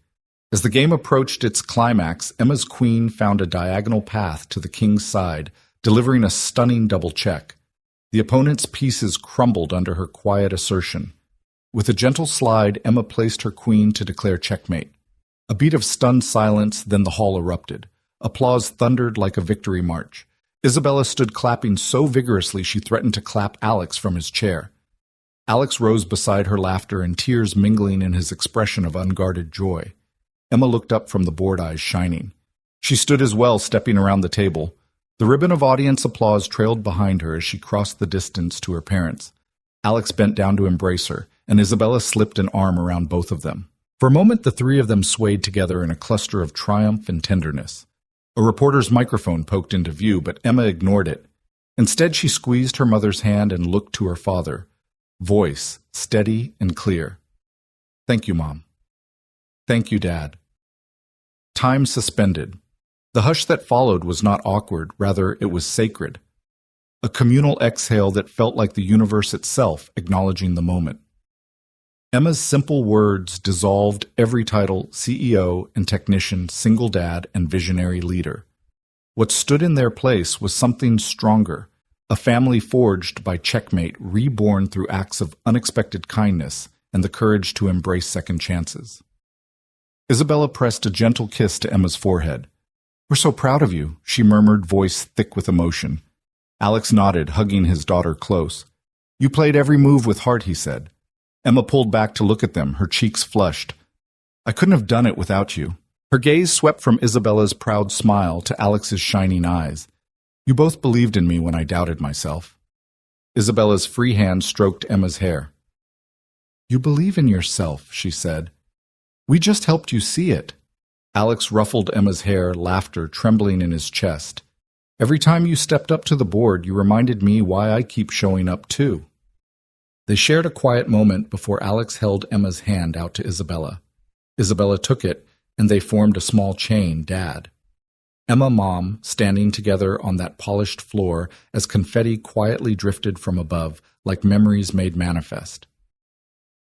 As the game approached its climax, Emma's queen found a diagonal path to the king's side, delivering a stunning double check. The opponent's pieces crumbled under her quiet assertion. With a gentle slide, Emma placed her queen to declare checkmate. A beat of stunned silence, then the hall erupted. Applause thundered like a victory march. Isabella stood clapping so vigorously she threatened to clap Alex from his chair. Alex rose beside her laughter and tears mingling in his expression of unguarded joy. Emma looked up from the bored eyes shining. She stood as well, stepping around the table. The ribbon of audience applause trailed behind her as she crossed the distance to her parents. Alex bent down to embrace her, and Isabella slipped an arm around both of them. For a moment, the three of them swayed together in a cluster of triumph and tenderness. A reporter's microphone poked into view, but Emma ignored it. Instead, she squeezed her mother's hand and looked to her father. Voice steady and clear. "Thank you, Mom." "Thank you, Dad." Time suspended. The hush that followed was not awkward, rather it was sacred. A communal exhale that felt like the universe itself acknowledging the moment. Emma's simple words dissolved every title, CEO and technician, single dad and visionary leader. What stood in their place was something stronger, a family forged by checkmate, reborn through acts of unexpected kindness and the courage to embrace second chances. Isabella pressed a gentle kiss to Emma's forehead. "We're so proud of you," she murmured, voice thick with emotion. Alex nodded, hugging his daughter close. "You played every move with heart," he said. Emma pulled back to look at them, her cheeks flushed. "I couldn't have done it without you." Her gaze swept from Isabella's proud smile to Alex's shining eyes. "You both believed in me when I doubted myself." Isabella's free hand stroked Emma's hair. "You believe in yourself," she said. "We just helped you see it." Alex ruffled Emma's hair, laughter trembling in his chest. "Every time you stepped up to the board, you reminded me why I keep showing up too." They shared a quiet moment before Alex held Emma's hand out to Isabella. Isabella took it, and they formed a small chain, Dad. Emma, Mom, standing together on that polished floor as confetti quietly drifted from above, like memories made manifest.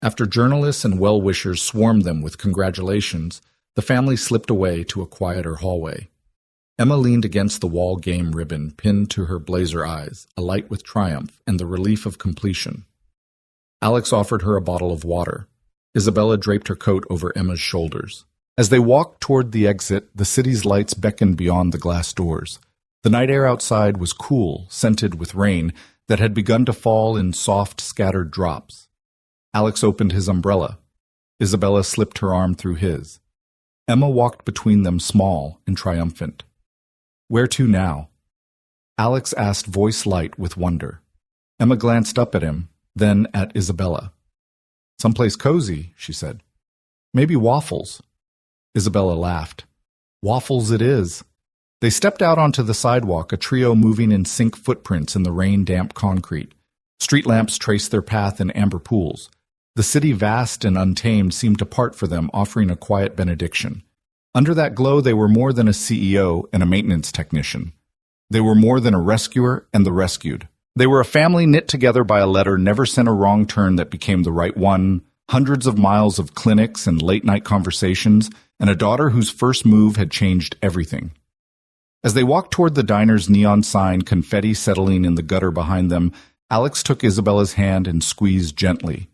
After journalists and well-wishers swarmed them with congratulations, the family slipped away to a quieter hallway. Emma leaned against the wall game ribbon pinned to her blazer eyes, alight with triumph and the relief of completion. Alex offered her a bottle of water. Isabella draped her coat over Emma's shoulders. As they walked toward the exit, the city's lights beckoned beyond the glass doors. The night air outside was cool, scented with rain that had begun to fall in soft, scattered drops. Alex opened his umbrella. Isabella slipped her arm through his. Emma walked between them, small and triumphant. "Where to now?" Alex asked, voice light with wonder. Emma glanced up at him, then at Isabella. "Someplace cozy," she said. "Maybe Waffles." Isabella laughed. "Waffles it is." They stepped out onto the sidewalk, a trio moving in sync footprints in the rain-damp concrete. Street lamps traced their path in amber pools. The city, vast and untamed, seemed to part for them, offering a quiet benediction. Under that glow, they were more than a CEO and a maintenance technician. They were more than a rescuer and the rescued. They were a family knit together by a letter never sent a wrong turn that became the right one, hundreds of miles of clinics and late-night conversations, and a daughter whose first move had changed everything. As they walked toward the diner's neon sign, confetti settling in the gutter behind them, Alex took Isabella's hand and squeezed gently.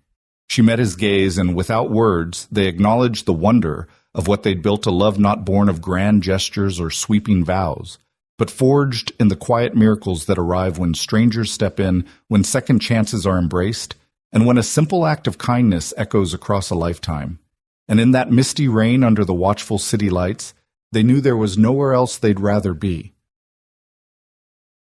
She met his gaze, and without words, they acknowledged the wonder of what they'd built, a love not born of grand gestures or sweeping vows, but forged in the quiet miracles that arrive when strangers step in, when second chances are embraced, and when a simple act of kindness echoes across a lifetime. And in that misty rain under the watchful city lights, they knew there was nowhere else they'd rather be.